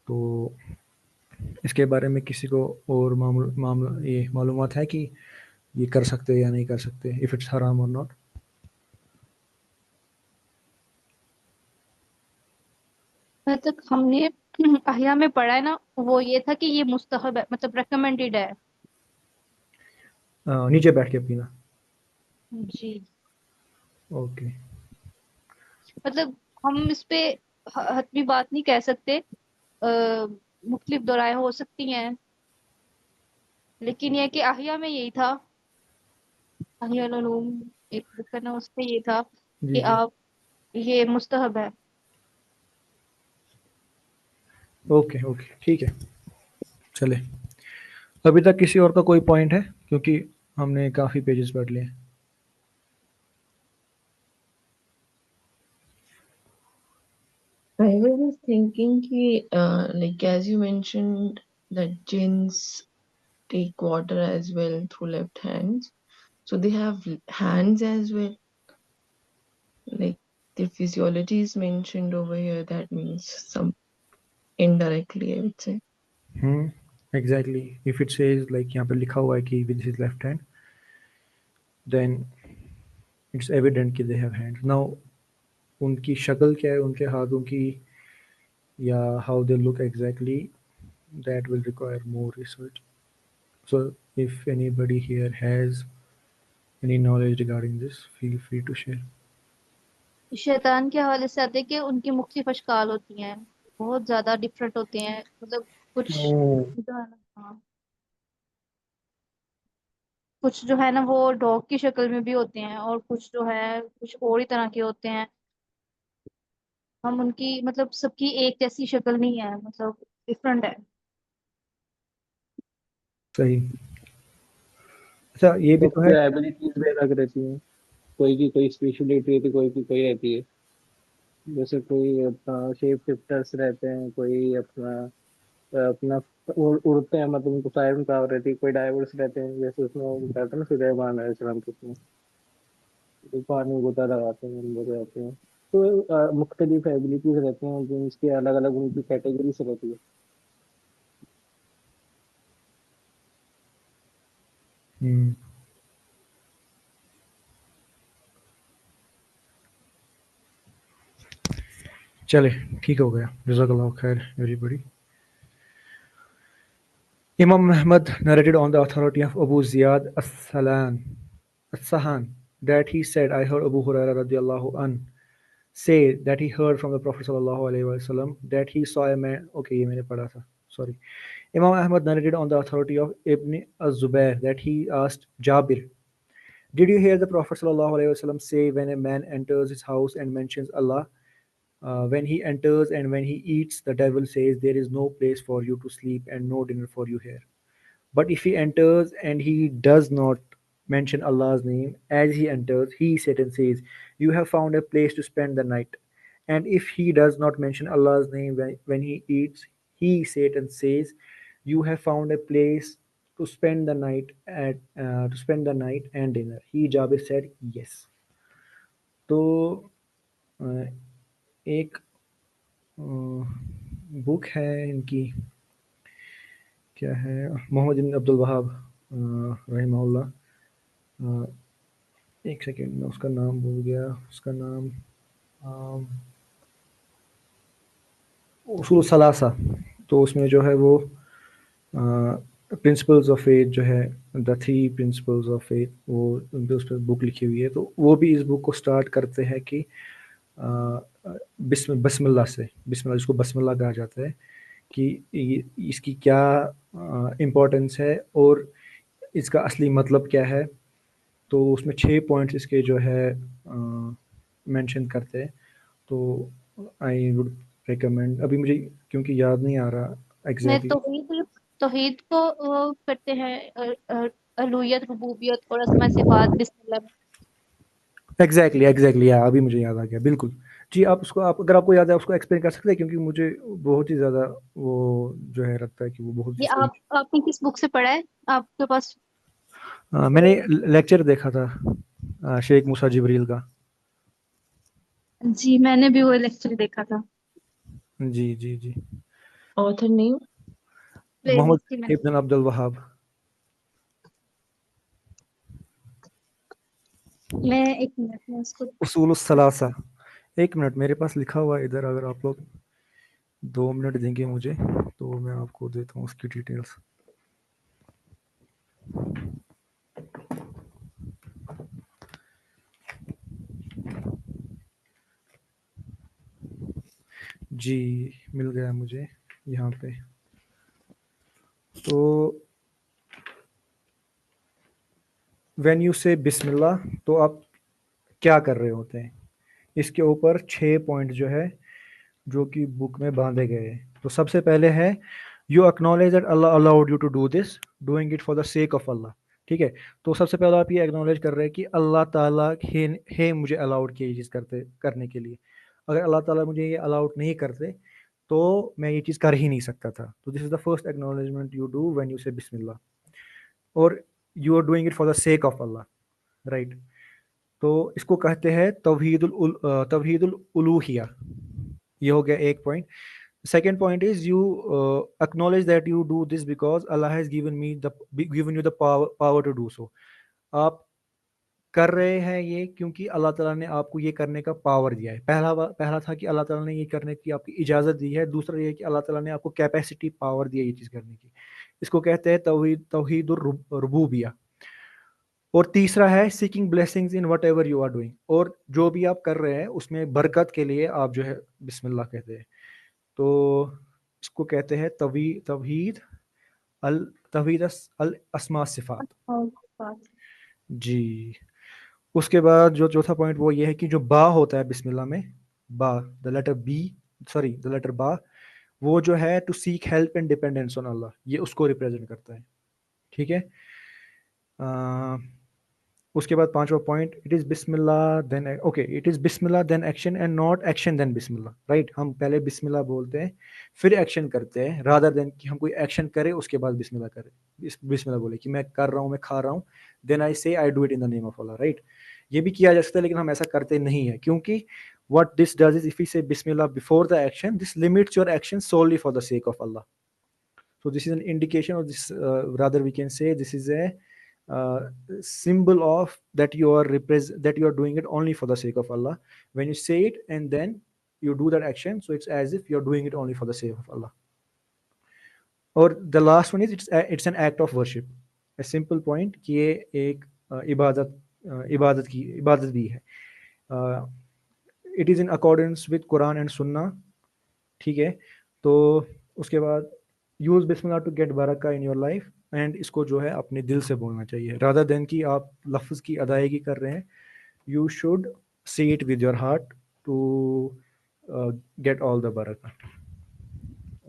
तो इसके बारे में किसी को और मामला ये मालूमात है कि ये कर सकते या नहीं कर सकते, इफ इट्स हराम और नॉट?
तक हमने अहिया में पढ़ा है ना, वो ये था कि ये मुस्तहब है, मतलब रेकमेंडेड है.
नीचे बैठ के पीना.
जी,
ओके.
मतलब हम इस पे हतमी बात नहीं कह सकते. मुख्तलिफ दो राय हो सकती हैं, लेकिन ये कि अहिया में यही था, अहिया उलूम एक बुक है ना, उसमें ये था
जी
कि
जी.
आप ये मुस्तहब है.
ओके ओके, ठीक है, चले. अभी तक किसी और का कोई पॉइंट है, क्योंकि हमने काफ़ी पेजेस पढ़ लिए.
I was just thinking कि like as you mentioned that jinns take water as well through left hands, so they have hands as well. Like their physiology is mentioned over here. That means some indirectly, I would say.
Exactly, if it says like यहाँ पे लिखा हुआ है कि with his left hand, then it's evident कि they have hands. Now उनकी शक्ल क्या है उनके हाथों की, या how they look exactly, that will require more research. So if anybody here has any knowledge regarding this, feel free to share.
शैतान के हवाले से आते हैं कि उनकी मुख्तलिफ अशकाल होती हैं, बहुत ज्यादा डिफरेंट होते हैं. मतलब कुछ
Oh,
जो है ना, हाँ, कुछ जो है ना वो डॉग की शक्ल में भी होते हैं, और कुछ जो है कुछ और ही तरह के होते हैं. हम उनकी मतलब सबकी एक जैसी शक्ल नहीं है, मतलब डिफरेंट है.
सही. اچھا یہ بھی
سب
تو
کی
ہے.
ایبلٹیز بھی الگ رہتی ہیں، کوئی کی کوئی اسپیشلٹی رہتی ہے، کوئی کی کوئی رہتی ہے. جیسے کوئی اپنا شیپ شفٹرس رہتے ہیں، کوئی اپنا اڑتے ہیں، مطلب ان کو فائرنگ پاور رہتی ہے. کوئی ڈائیورس رہتے ہیں، جیسے اس میں وہ کہتے ہیں نا سلیمان علیہ السلام کے اس میں پانی غوطہ لگاتے ہیں، اندر جاتے ہیں. تو مختلف ایبلٹیز رہتے ہیں جو اس کے الگ الگ ان کی کیٹیگریز رہتی ہے.
ہم، چلے ٹھیک ہو گیا. جزاک اللہ خیر ایوری بڑی. Imam Ahmad narrated on the authority of Abu Ziyad as-Sahan that he said, I heard Abu Hurairah radiallahu an say that he heard from the Prophet sallallahu alaihi wasallam that he saw a man. Okay, ye maine padha tha. Sorry. Imam Ahmad narrated on the authority of Ibn az-Zubair that he asked Jabir, did you hear the Prophet sallallahu alaihi wasallam say, when a man enters his house and mentions Allah, when he enters and when he eats, the devil says, there is no place for you to sleep and no dinner for you here. But if he enters and he does not mention Allah's name as he enters, he, Satan, says, you have found a place to spend the night. And if he does not mention Allah's name when he eats, he, Satan, says, you have found a place to spend the night and dinner. He, Jabir, said, yes. تو ایک بک ہے ان کی، کیا ہے، محمد بن عبد الوہاب رحمہ اللہ. ایک second میں اس کا نام بھول گیا. اس کا نام اصول ثلاثہ. تو اس میں جو ہے وہ پرنسپلز آف فیتھ جو ہے، دا 3 پرنسپلز آف فیتھ، وہ ان پہ اس پہ بک لکھی ہوئی ہے. تو وہ بھی اس بک کو سٹارٹ کرتے ہیں کہ بسم اللہ سے، بسم اللہ جس کو بسم اللہ کہا جاتا ہے، کہ اس کی کیا امپورٹنس ہے اور اس کا اصلی مطلب کیا ہے. تو اس میں 6 پوائنٹس اس کے جو ہے مینشن کرتے ہیں. تو آئی وڈ ریکمینڈ، ابھی مجھے کیونکہ یاد نہیں آ رہا
میں
ایگزیکٹلی.
توحید کو کرتے ہیں، الوہیت، ربوبیت اور اسماء صفات بسم اللہ میں.
ایگزیکٹلی ابھی مجھے یاد آ گیا بالکل. جی آپ اس کو، اگر آپ کو یاد ہے اس کو ایکسپلین کر سکتے ہیں، کیونکہ مجھے بہت ہی زیادہ وہ جو ہے لگتا ہے کہ وہ بہت ہی
یہ
صحیح.
آپ نے کس بک سے پڑھا ہے؟ آپ کے پاس
میں نے لیکچر دیکھا تھا شیخ موسیٰ جبریل کا.
جی میں نے بھی وہ لیکچر دیکھا تھا.
جی جی جی.
Author name?
محمد ابن عبد الوہاب.
میں ایک منٹ میں اس کو
اصول الثلاثہ. ایک منٹ میرے پاس لکھا ہوا ہے ادھر، اگر آپ لوگ 2 منٹ دیں گے مجھے تو میں آپ کو دیتا ہوں اس کی ڈیٹیلز. جی مل گیا مجھے یہاں پہ. تو وین یو سے بسم اللہ، تو آپ کیا کر رہے ہوتے ہیں؟ اس کے اوپر 6 پوائنٹ جو ہے جو کہ بک میں باندھے گئے ہیں. تو سب سے پہلے ہے you acknowledge that Allah allowed you to do this, doing it for the sake of Allah. ٹھیک ہے. تو سب سے پہلے آپ یہ اکنالج کر رہے ہیں کہ اللہ تعالیٰ ہے مجھے الاؤڈ کی یہ چیز کرنے کے لیے. اگر اللہ تعالیٰ مجھے یہ الاؤڈ نہیں کرتے تو میں یہ چیز کر ہی نہیں سکتا تھا. تو this is the first acknowledgment you do when you say بسم اللہ، اور you are doing it for the sake of Allah, right. تو اس کو کہتے ہیں توحید الالوہیہ. یہ ہو گیا ایک point. Second point is you acknowledge that you do this because Allah has given you the power to do so. آپ کر رہے ہیں یہ کیونکہ اللہ تعالیٰ نے آپ کو یہ کرنے کا پاور دیا ہے. پہلا تھا کہ اللہ تعالیٰ نے یہ کرنے کی آپ کی اجازت دی ہے. دوسرا یہ کہ اللہ تعالیٰ نے آپ کو کیپیسٹی، پاور دیا یہ چیز کرنے کی. اس کو کہتے ہیں توحید الربوبیہ. اور تیسرا ہے seeking blessings in whatever you are doing, اور جو بھی آپ کر رہے ہیں اس میں برکت کے لیے آپ جو ہے بسم اللہ کہتے ہیں. تو اس کو کہتے ہیں توحید الاسماء صفات. جی. اس کے بعد جو چوتھا پوائنٹ وہ یہ ہے کہ جو با ہوتا ہے بسم اللہ میں، با دا لیٹر با، وہ جو ہے to seek help and dependence on Allah, یہ اس کو ریپرزینٹ کرتا ہے. ٹھیک ہے. उसके बाद पांचवा पॉइंट, इट इज बिस्मिल्लाह देन, ओके, इट इज बिस्मिल्लाह then action and not action then बिस्मिल्लाह, राइट। हम पहले बिस्मिल्लाह बोलते हैं फिर एक्शन करते हैं, रादर देन कि हम कोई एक्शन करें उसके बाद बिस्मिल्लाह करें, बिस्मिल्लाह बोले कि मैं कर रहा हूँ, मैं खा रहा हूँ, देन आई से I do it in the name of Allah, right. ये भी किया जा सकता है लेकिन हम ऐसा करते नहीं है, क्योंकि what this does is if we say bismillah before the action, this limits your action solely for the sake of Allah. So this is an indication of this, rather we can say this is a symbol of that you are that you are doing it only for the sake of Allah. When you say it and then you do that action, so it's as if you're doing it only for the sake of Allah. Or the last one is it's an act of worship. A simple point कि ये एक इबादत भी है. It is in accordance with Quran and Sunnah, ठीक है। तो उसके बाद यूज बिस्मिल्लाह टू गेट बरका इन योर लाइफ, एंड इसको जो है अपने दिल से बोलना चाहिए, रादर देन कि आप लफ्ज़ की अदायगी कर रहे हैं। You should see it with your heart to get all the बरका।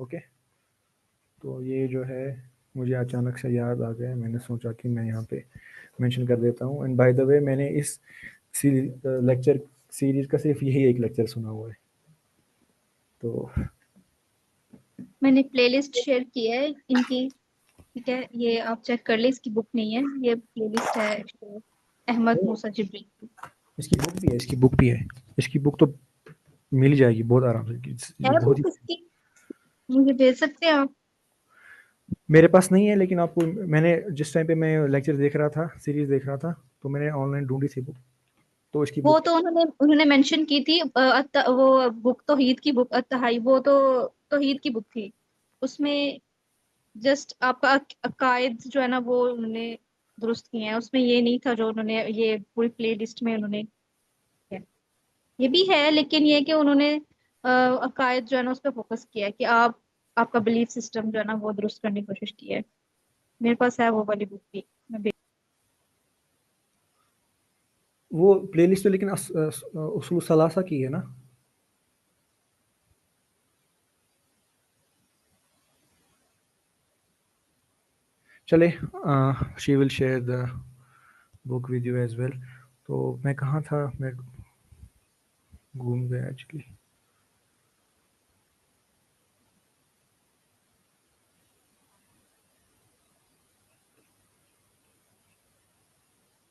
ओके, तो ये जो है मुझे अचानक से याद आ गया, मैंने सोचा कि मैं यहाँ पे मेंशन कर देता हूँ। एंड बाय द वे मैंने इस लेक्चर सीरीज का सिर्फ यही एक लेक्चर सुना हुआ है। तो
मैंने प्लेलिस्ट शेयर की है इनकी, ठीक है, ये आप चेक कर ले, इसकी बुक नहीं है, ये प्लेलिस्ट है अहमद मूसा जिब्री की।
इसकी बुक भी है, इसकी बुक भी है, इसकी बुक तो मिल जाएगी बहुत आराम से।
है
बहुत
बुक इसकी, मुझे भेज सकते हैं आप?
मेरे पास नहीं है, लेकिन आपको मैंने जिस टाइम पे मैं लेक्चर देख रहा था, सीरीज देख रहा था, तो मैंने ऑनलाइन ढूंढी थी बुक, तो इसकी
वो
बुक
तो उन्होंने मेंशन की थी, वो बुक तौहीद की बुक अत्तहाई, वो तो तौहीद की बुक थी। उसमें जस्ट आपका अकायद जो है ना वो उन्होंने दुरुस्त किए हैं, उसमें ये नहीं था जो उन्होंने ये पूरी प्ले लिस्ट में उन्होंने किया। ये भी है लेकिन ये कि उन्होंने अकायद जो है ना उस पर फोकस किया है कि आपका बिलीफ सिस्टम जो है ना वो दुरुस्त करने की कोशिश की है। मेरे पास है वो वाली बुक भी, मैं
वो प्लेलिस्ट तो लेकिन उसूल सलासा की है ना। चले, she will share the book with you as well. तो मैं कहाँ था, मैं घूम गया एक्चुअली।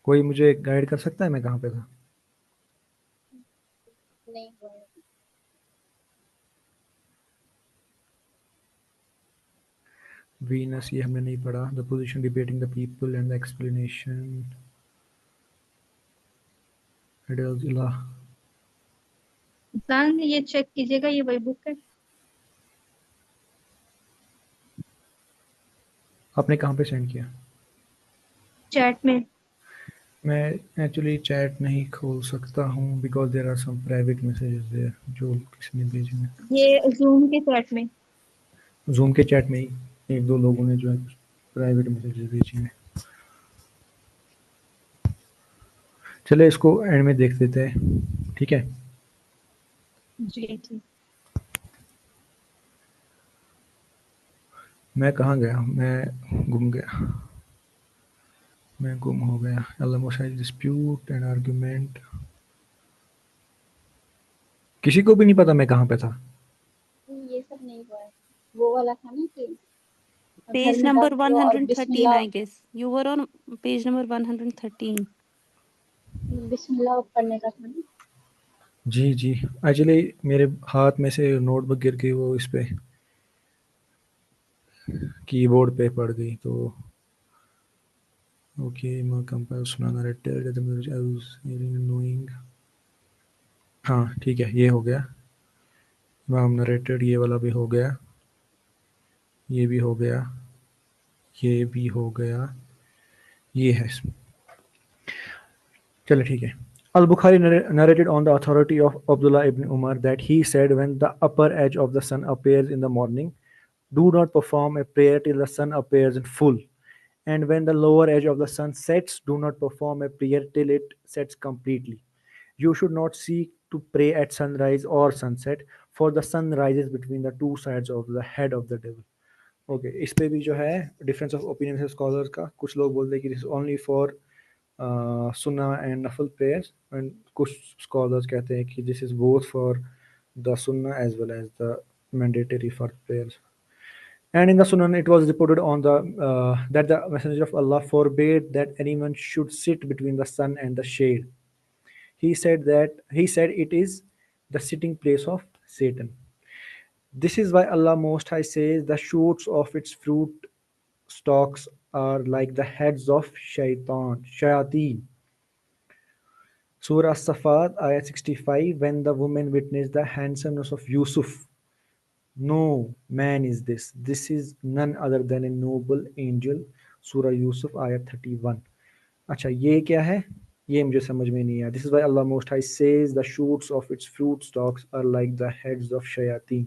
कोई मुझे गाइड कर सकता है मैं कहाँ पे था?
नहीं हुआ है।
वीनस ये हमने नहीं पढ़ा। The position debating the people and the explanation.
इंसान ये चेक कीजिएगा, ये वही बुक है।
आपने कहाँ पे सेंड किया?
चैट में।
मैं एक्चुअली चैट नहीं खोल सकता हूँ because there are some private messages there जो किसी ने भेजे हैं।
ये जूम के चैट में।
जूम के चैट में ही एक दो लोगों ने जो है प्राइवेट मैसेजेस भेजे हैं। चले इसको एंड में देख लेते हैं, ठीक है।
जी ठीक।
मैं कहाँ गया, मैं गुम गया, मैं गुम हो गया। अल्लाह डिस्प्यूट एंड आर्गुमेंट। किसी को भी नहीं पता मैं कहाँ पे था।
ये सब नहीं हुआ है। वो वाला था ना कि
Page
घर में
number
दाखिल हुआ और
113,
बिस्मिल्लाह
I guess. You were on page number 113.
बिस्मिल्लाह पढ़ने का था ना।
जी जी, एक्चुअली मेरे हाथ में से नोटबुक गिर गई, वो इस पे कीबोर्ड पे पड़ गई। तो ओके, नोइंग, हाँ ठीक है, ये हो गया। इमाम नरेटेड, ये वाला भी हो गया, ये भी हो गया, ये भी हो गया, ये है। चलो ठीक है। Al-Bukhari narrated on the authority of Abdullah ibn Umar that he said, when the upper edge of the sun appears in the morning, do not perform a prayer till the sun appears in full. And when the lower edge of the sun sets, do not perform a prayer till it sets completely. You should not seek to pray at sunrise or sunset, for the sun rises between the two sides of the head of the devil. Okay, اس پہ بھی جو ہے difference of opinion ہے scholar کا. کچھ لوگ بولتے ہیں کہ دس از اونلی فار سنہ اینڈ نفل پریئرس، اینڈ کچھ اسکالرس کہتے ہیں کہ this is both for the سنہ as well as the mandatory for prayers. And in the Sunan, it was reported on the that the Messenger of Allah forbade that anyone should sit between the sun and the shade. He said it is the sitting place of Satan. This is why Allah Most High says the shoots of its fruit stalks are like the heads of shayateen. Surah Safat, ayat 65, when the woman witnessed the handsomeness of Yusuf. No man is this. This is none other than a noble angel. سورہ یوسف آیت 31. اچھا یہ کیا ہے؟ یہ مجھے سمجھ میں نہیں آیا. This is why Allah Most High says the shoots of its fruit stalks are like the heads of shayateen.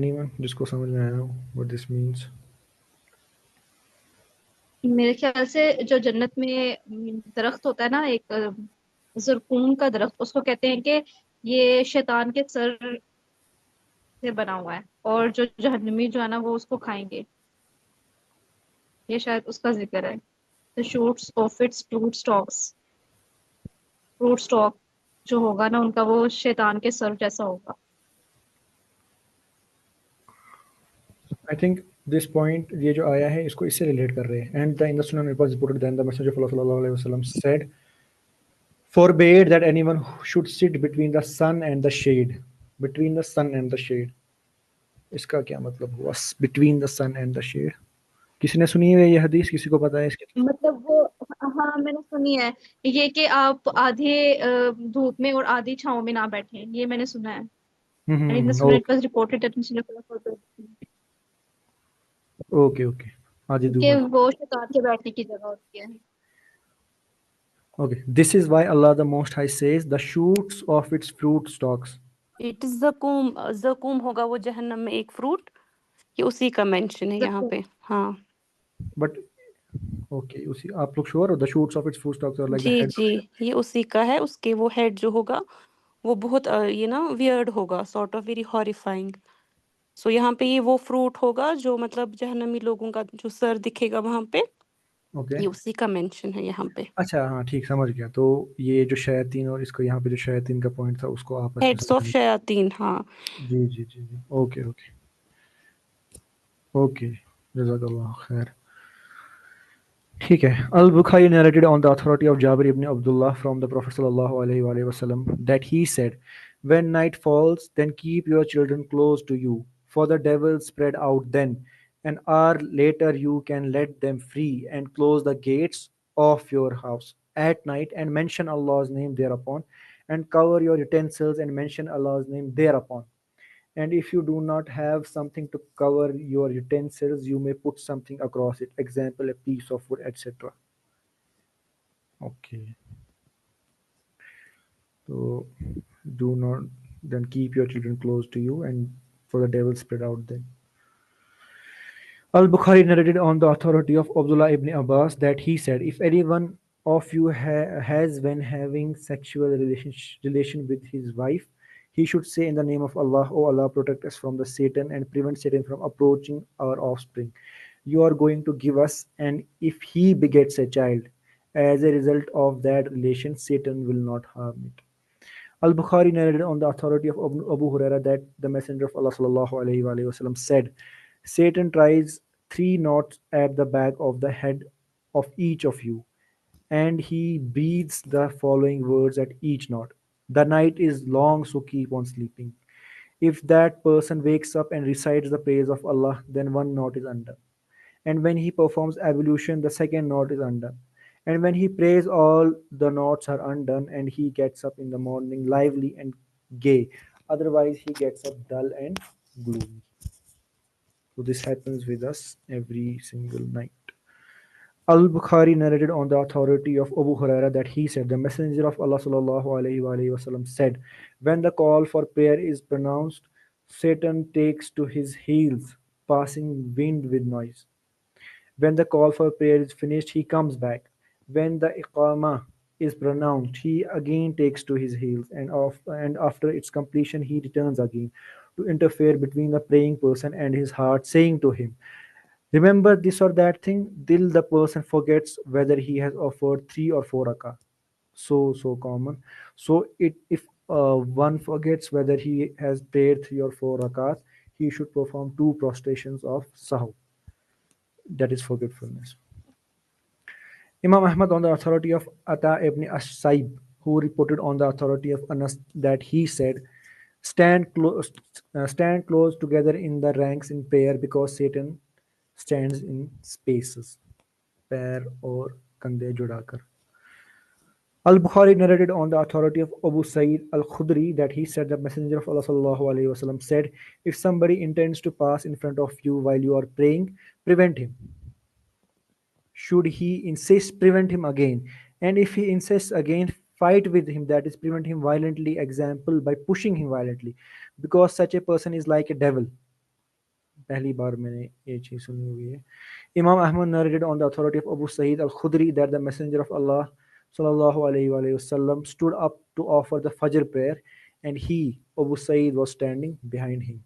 Anyone جس کو سمجھ میں آیا ہو what this means?
میرے خیال سے جو جنت میں درخت ہوتا ہے نا، ایک زرقوم کا درخت، اس کو کہتے ہیں کہ یہ شیطان کے سر سے بنا ہوا ہے، اور جو جہنمی جو ہے نا وہ اس کو کھائیں گے. یہ شاید اس کا ذکر ہے. The shoots of its fruit stalk جو ہوگا نا ان کا، وہ شیطان کے سر جیسا ہوگا.
I think this point یہ جو آیا ہے اس کو اس سے ریلیٹ کر رہے ہیں. And in the Sunan it was reported that the Messenger of Allah sallallahu alaihi wasallam said forbade that anyone should sit between the sun and the shade. Between the sun and the shade. اس کا کیا مطلب ہوا between the sun and the shade؟ کسی نے سنی ہے یہ حدیث؟ کسی کو پتا ہے اس کے؟
مطلب وہ، ہاں میں نے سنی ہے یہ کہ آپ آدھے دھوپ میں اور آدھی چھاؤں میں نہ بیٹھیں، یہ میں نے سنا ہے.
اوکے اوکے، آدھی
کہ
دھوپ.
وہ شیطان کے بیٹھنے کی جگہ ہوتی ہے.
Okay, this is why Allah the Most High says the shoots of its fruit stalks.
It is زقوم. زقوم ہوگا وہ جہنم میں ایک فروٹ، یہ اسی کا مینشن ہے یہاں پہ. ہاں
But okay, اسی آپ لوگ sure the shoots of its fruit stalks are like the
G
heads
G,
of
یہ اسی کا ہے. اس کے وہ ہیڈ جو ہوگا وہ بہت یہ نا ویئرڈ ہوگا، سارٹ آف ویری ہاریفائنگ. سو یہاں پہ یہ وہ فروٹ ہوگا جو مطلب جہنمی لوگوں کا جو سر دکھے گا وہاں پہ،
Okay.
یہ اسی کا مینشن ہے یہاں پہ.
اچھا ہاں ٹھیک سمجھ گیا. تو یہ جو شیاطین اور اس کو یہاں پہ جو شیاطین کا پوائنٹ تھا اس کو آپس میں
ہیڈس آف شیاطین. ہاں
جی جی جی جی اوکے اوکے اوکے جزاک اللہ خیر. ٹھیک ہے. Al-Bukhari narrated on the authority of Jabir ibn Abdullah from the Prophet sallallahu alaihi wasallam that he said, when night falls, then keep your children close to you, for the devil spread out then. An hour later you can let them free and close the gates of your house at night and mention Allah's name thereupon, and cover your utensils and mention Allah's name thereupon. And if you do not have something to cover your utensils, you may put something across it, example, a piece of wood, etc. Okay. So do not then keep your children close to you, and for the devil spread out then. Al-Bukhari narrated on the authority of Abdullah ibn Abbas that he said, if anyone of you has when having sexual relation with his wife, he should say in the name of Allah, O Allah, protect us from the Satan and prevent Satan from approaching our offspring. You are going to give us, and if he begets a child, as a result of that relation, Satan will not harm it. Al-Bukhari narrated on the authority of Abu Huraira that the Messenger of Allah sallallahu alaihi wasallam said, Satan tries 3 knots at the back of the head of each of you, and he breathes the following words at each knot. The night is long, so keep on sleeping. If that person wakes up and recites the praise of Allah, then 1 knot is undone. And when he performs ablution, the 2nd knot is undone. And when he prays, all the knots are undone, and he gets up in the morning lively and gay. Otherwise, he gets up dull and gloomy. So this happens with us every single night. Al-Bukhari narrated on the authority of Abu Huraira that he said, the Messenger of Allah sallallahu alaihi wasallam said, when the call for prayer is pronounced, Satan takes to his heels, passing wind with noise. When the call for prayer is finished, he comes back. When the Iqamah is pronounced, he again takes to his heels, and after its completion, he returns again to interfere between the praying person and his heart, saying to him, remember this or that thing, till the person forgets whether he has offered 3 or 4 rakah. So common. So if one forgets whether he has prayed 3 or 4 rakat, he should perform 2 prostrations of sahu. That is forgetfulness. Imam Ahmad on the authority of Ata ibn As-Saib, who reported on the authority of Anas that he said, stand close together in the ranks in prayer because Satan stands in spaces. पैर और कंधे जुड़ाकर. Al-Bukhari narrated on the authority of Abu Sa'id al-Khudri that he said the Messenger of Allah sallallahu alaihi wasallam said, if somebody intends to pass in front of you while you are praying, prevent him. Should he insist, prevent him again. And if he insists again, fight with him, that is, prevent him violently, example, by pushing him violently, because such a person is like a devil. पहली बार मैंने ये चीज़ सुनी हुई है. Imam Ahmad narrated on the authority of Abu Sa'id al-Khudri that the Messenger of Allah sallallahu alayhi wa sallam stood up to offer the Fajr prayer, and he, Abu Sa'id, was standing behind him.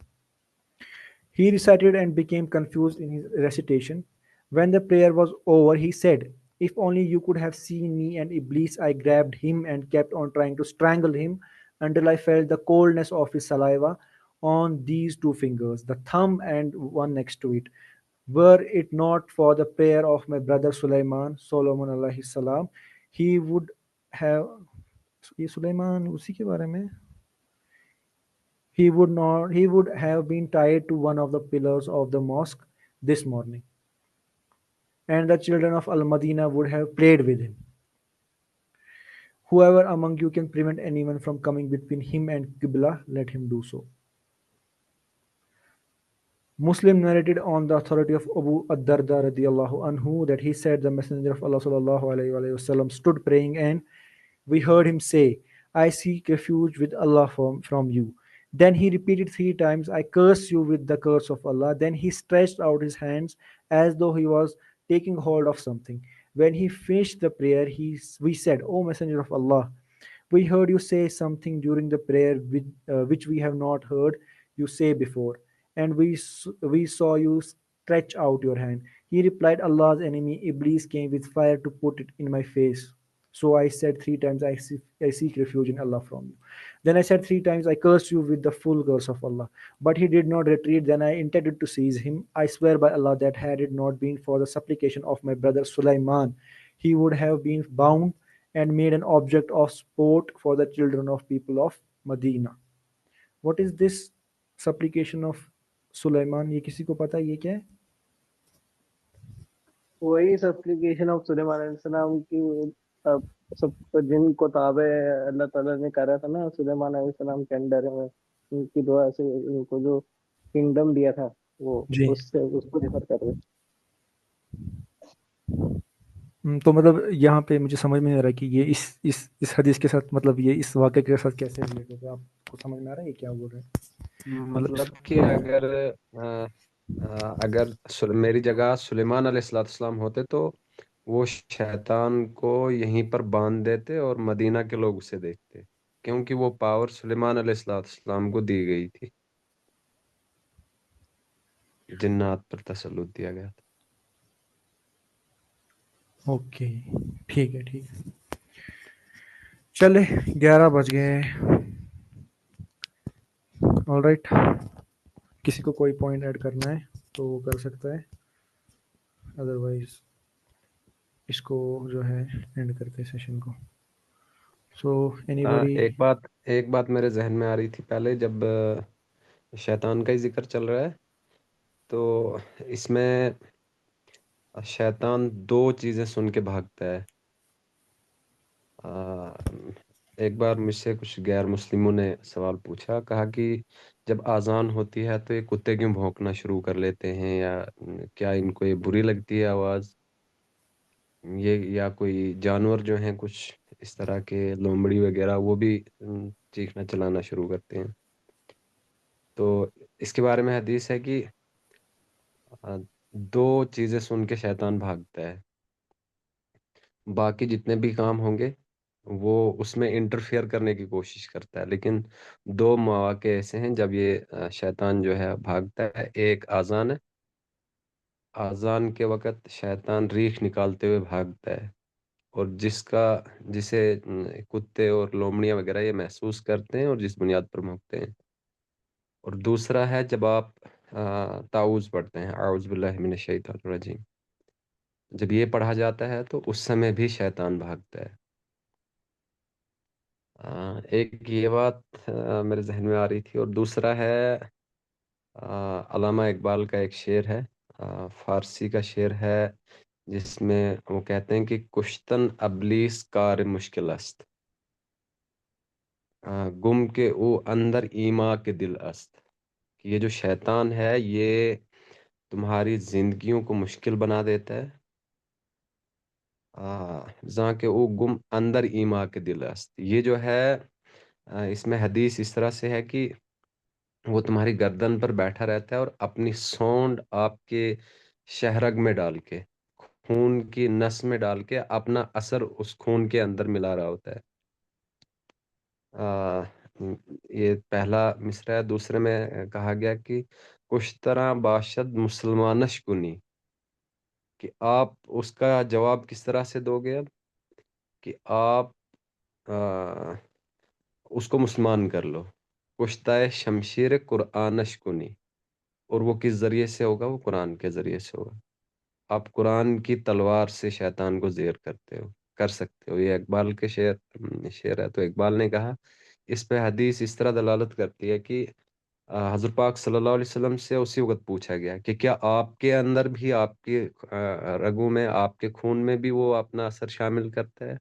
He recited and became confused in his recitation. When the prayer was over, he said, if only you could have seen me and Iblis. I grabbed him and kept on trying to strangle him until I felt the coldness of his saliva on these 2 fingers, the thumb and one next to it. Were it not for the prayer of my brother Sulaiman, Solomon alayhi salam, he would have. ये सुलेमान उसी के बारे में he would have been tied to one of the pillars of the mosque this morning, and the children of Al-Madinah would have prayed with him. Whoever among you can prevent anyone from coming between him and Qibla, let him do so. Muslim narrated on the authority of Abu ad-Darda radiyallahu anhu that he said the Messenger of Allah sallallahu alayhi wa sallam stood praying, and we heard him say, I seek refuge with Allah from you. Then he repeated 3 times, I curse you with the curse of Allah. Then he stretched out his hands as though he was taking hold of something. When he finished the prayer, we said, O Messenger of Allah, we heard you say something during the prayer which we have not heard you say before, and we saw you stretch out your hand. He replied, Allah's enemy Iblis came with fire to put it in my face. So I said 3 times, I seek refuge in Allah from you. Then I said 3 times, I cursed you with the full curse of Allah. But he did not retreat. Then I intended to seize him. I swear by Allah that had it not been for the supplication of my brother Sulaiman, he would have been bound and made an object of sport for the children of people of Medina. What is this supplication of Sulaiman? ये किसी को पता है ये क्या है?
वही supplication of Suleman अलैहिस्सलाम की सब जिनको ताबे अल्लाह ताला ने करा था ना सुलेमान अलैहिस्सलाम के अंडर में, उनकी दुआ से उनको जो किंगडम दिया था वो
जी.
उससे उसको रेफर कर रहे.
तो मतलब यहाँ पे मुझे समझ में नहीं आ रहा कि ये इस हदीस के साथ, मतलब ये इस वाक़े के साथ कैसे रिलेटेड है. आपको समझ में आ रहा है ये क्या बोल रहे हैं?
मतलब कि अगर मेरी जगह सुलेमान अलैहिस्सलाम होते तो वो शैतान को यहीं पर बांध देते और मदीना के लोग उसे देखते, क्योंकि वो पावर सुलेमान अलैहिस्सलाम को दी गई थी, जिन्नात पर तसल्लुत दिया गया था.
ओके, ठीक है, ठीक है. चले 11 बज गए. ऑलराइट, किसी को कोई पॉइंट ऐड करना है तो वो कर सकता है, अदरवाइज इसको जो है एंड करते हैं सेशन को. सो एनीबॉडी.
एक बात मेरे जहन में आ रही थी पहले, जब शैतान का ही जिक्र चल रहा है, तो इसमें शैतान 2 चीजें सुन के भागता है. एक बार मुझसे कुछ गैर मुस्लिमों ने सवाल पूछा, कहा कि जब आज़ान होती है तो ये कुत्ते क्यों भौंकना शुरू कर लेते हैं, या क्या इनको ये बुरी लगती है आवाज़, ये या कोई जानवर जो हैं कुछ इस तरह के लोमड़ी वगैरह वो भी चीखना चलाना शुरू करते हैं. तो इसके बारे में हदीस है कि 2 चीज़ें सुन के शैतान भागता है, बाकी जितने भी काम होंगे وہ اس میں انٹرفیئر کرنے کی کوشش کرتا ہے. لیکن 2 مواقع ایسے ہیں جب یہ شیطان جو ہے بھاگتا ہے. ایک اذان ہے، اذان کے وقت شیطان ریخ نکالتے ہوئے بھاگتا ہے، اور جسے کتے اور لومڑیاں وغیرہ یہ محسوس کرتے ہیں اور جس بنیاد پر بھونکتے ہیں. اور دوسرا ہے جب آپ تعوذ پڑھتے ہیں، اعوذ باللہ من الشیطان الرجیم، جب یہ پڑھا جاتا ہے تو اس سمے بھی شیطان بھاگتا ہے. ایک یہ بات میرے ذہن میں آ رہی تھی. اور دوسرا ہے علامہ اقبال کا ایک شعر ہے، فارسی کا شعر ہے، جس میں وہ کہتے ہیں کہ کشتن ابلیس کار مشکل است، گم کے او اندر ایما کے دل است. کہ یہ جو شیطان ہے یہ تمہاری زندگیوں کو مشکل بنا دیتا ہے. زاں کہ او گم اندر ایما کے دل است، یہ جو ہے اس میں حدیث اس طرح سے ہے کہ وہ تمہاری گردن پر بیٹھا رہتا ہے اور اپنی سونڈ آپ کے شہرگ میں ڈال کے، خون کی نس میں ڈال کے اپنا اثر اس خون کے اندر ملا رہا ہوتا ہے. یہ پہلا مصرع ہے. دوسرے میں کہا گیا کہ کچھ طرح باشد مسلمانش کنی، کہ آپ اس کا جواب کس طرح سے دو گے اب، کہ آپ اس کو مسلمان کر لو. کشتہ شمشیر قرآنش کنی، اور وہ کس ذریعے سے ہوگا؟ وہ قرآن کے ذریعے سے ہوگا. آپ قرآن کی تلوار سے شیطان کو زیر کر سکتے ہو. یہ اقبال کے شعر ہے. تو اقبال نے کہا اس پہ حدیث اس طرح دلالت کرتی ہے کہ حضرت پاک صلی اللہ علیہ وسلم سے اسی وقت پوچھا گیا کہ کیا آپ کے اندر بھی، آپ کے رگوں میں، آپ کے خون میں بھی وہ اپنا اثر شامل کرتا ہے؟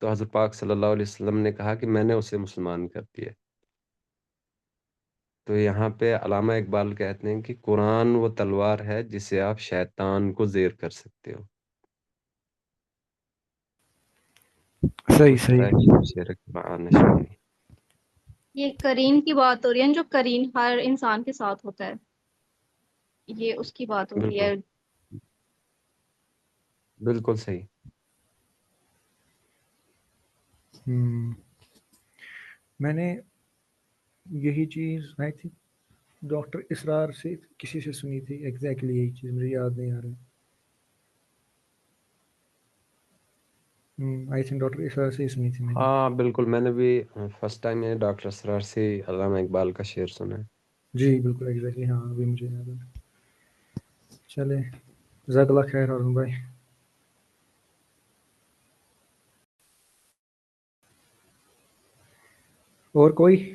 تو حضرت پاک صلی اللہ علیہ وسلم نے کہا کہ میں نے اسے مسلمان کر دیا. تو یہاں پہ علامہ اقبال کہتے ہیں کہ قرآن وہ تلوار ہے جسے آپ شیطان کو زیر کر سکتے ہو.
صحیح
کشتہ
صحیح.
شمشیر قرآنش کنی.
یہ کرین کی بات ہو رہی ہے، جو کرین ہر انسان کے ساتھ ہوتا ہے، یہ اس کی بات ہو رہی
بالکل
ہے.
بالکل صحیح.
میں نے یہی چیز آئی تھی ڈاکٹر اسرار سے کسی سے سنی تھی، ایگزیکٹلی یہی چیز مجھے یاد نہیں آ رہا. آئی تھنک ڈاکٹر اسرار سے ہی سنی تھی میں نے.
ہاں بالکل، میں نے بھی فرسٹ ٹائم یہ ڈاکٹر اسرار سے علامہ اقبال کا شعر سنا ہے.
جی بالکل ایگزیکٹلی، ہاں ابھی مجھے یاد آ. چلے جزاک اللہ خیر ہارون بھائی. اور کوئی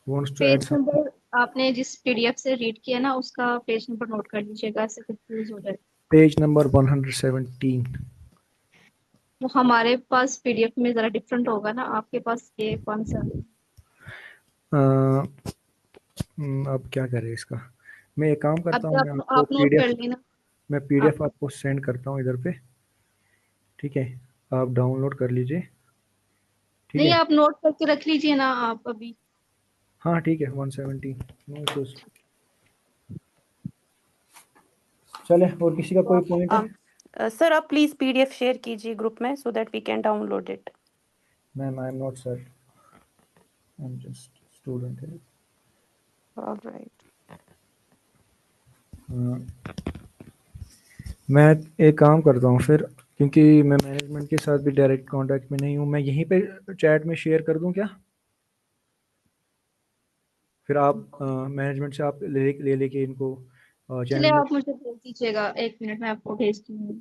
wants to add
page
some?
نمبر آپ نے جس PDF سے ریڈ کیا نا، اس کا پیج نمبر نوٹ کر لیجیے گا، اس سے کنفیوز ہو جائے.
Page number 117.
وہ ہمارے پاس PDF میں ذرا ڈفرینٹ ہوگا نا، آپ کے پاس یہ کون سا؟
اب کیا کریں اس کا؟ میں ایک کام کرتا
اب
ہوں، میں آپ کو
آپ
پی
نوٹ
ڈی
کر
ایف
لینا.
میں پی ڈی ایف
آپ
آپ کو سینڈ کرتا ہوں ادھر پہ، ٹھیک ہے؟ آپ ڈاؤن لوڈ کر لیجئے، ٹھیک
نہیں،
ہے؟
آپ نوٹ کر کے رکھ لیجیے نا آپ ابھی.
ہاں ٹھیک ہے، 117 نو ایشوز. چلے، اور کسی کا کوئی پوائنٹ ہے؟
سر آپ پلیز PDF شیئر کیجیے گروپ میں so that we can download it.
Ma'am I am not sir, I am just student.
Alright.
میں ایک کام کرتا ہوں پھر، کیونکہ میں مینجمنٹ کے ساتھ بھی ڈائریکٹ کانٹیکٹ میں نہیں ہوں، میں یہیں پہ چیٹ میں شیئر کر دوں کیا؟ پھر آپ مینجمنٹ سے آپ لے کے ان کو
چلے
چینل میں.
آپ مجھے بھیج دیجیے گا، 1 منٹ میں آپ کو بھیجتی ہوں.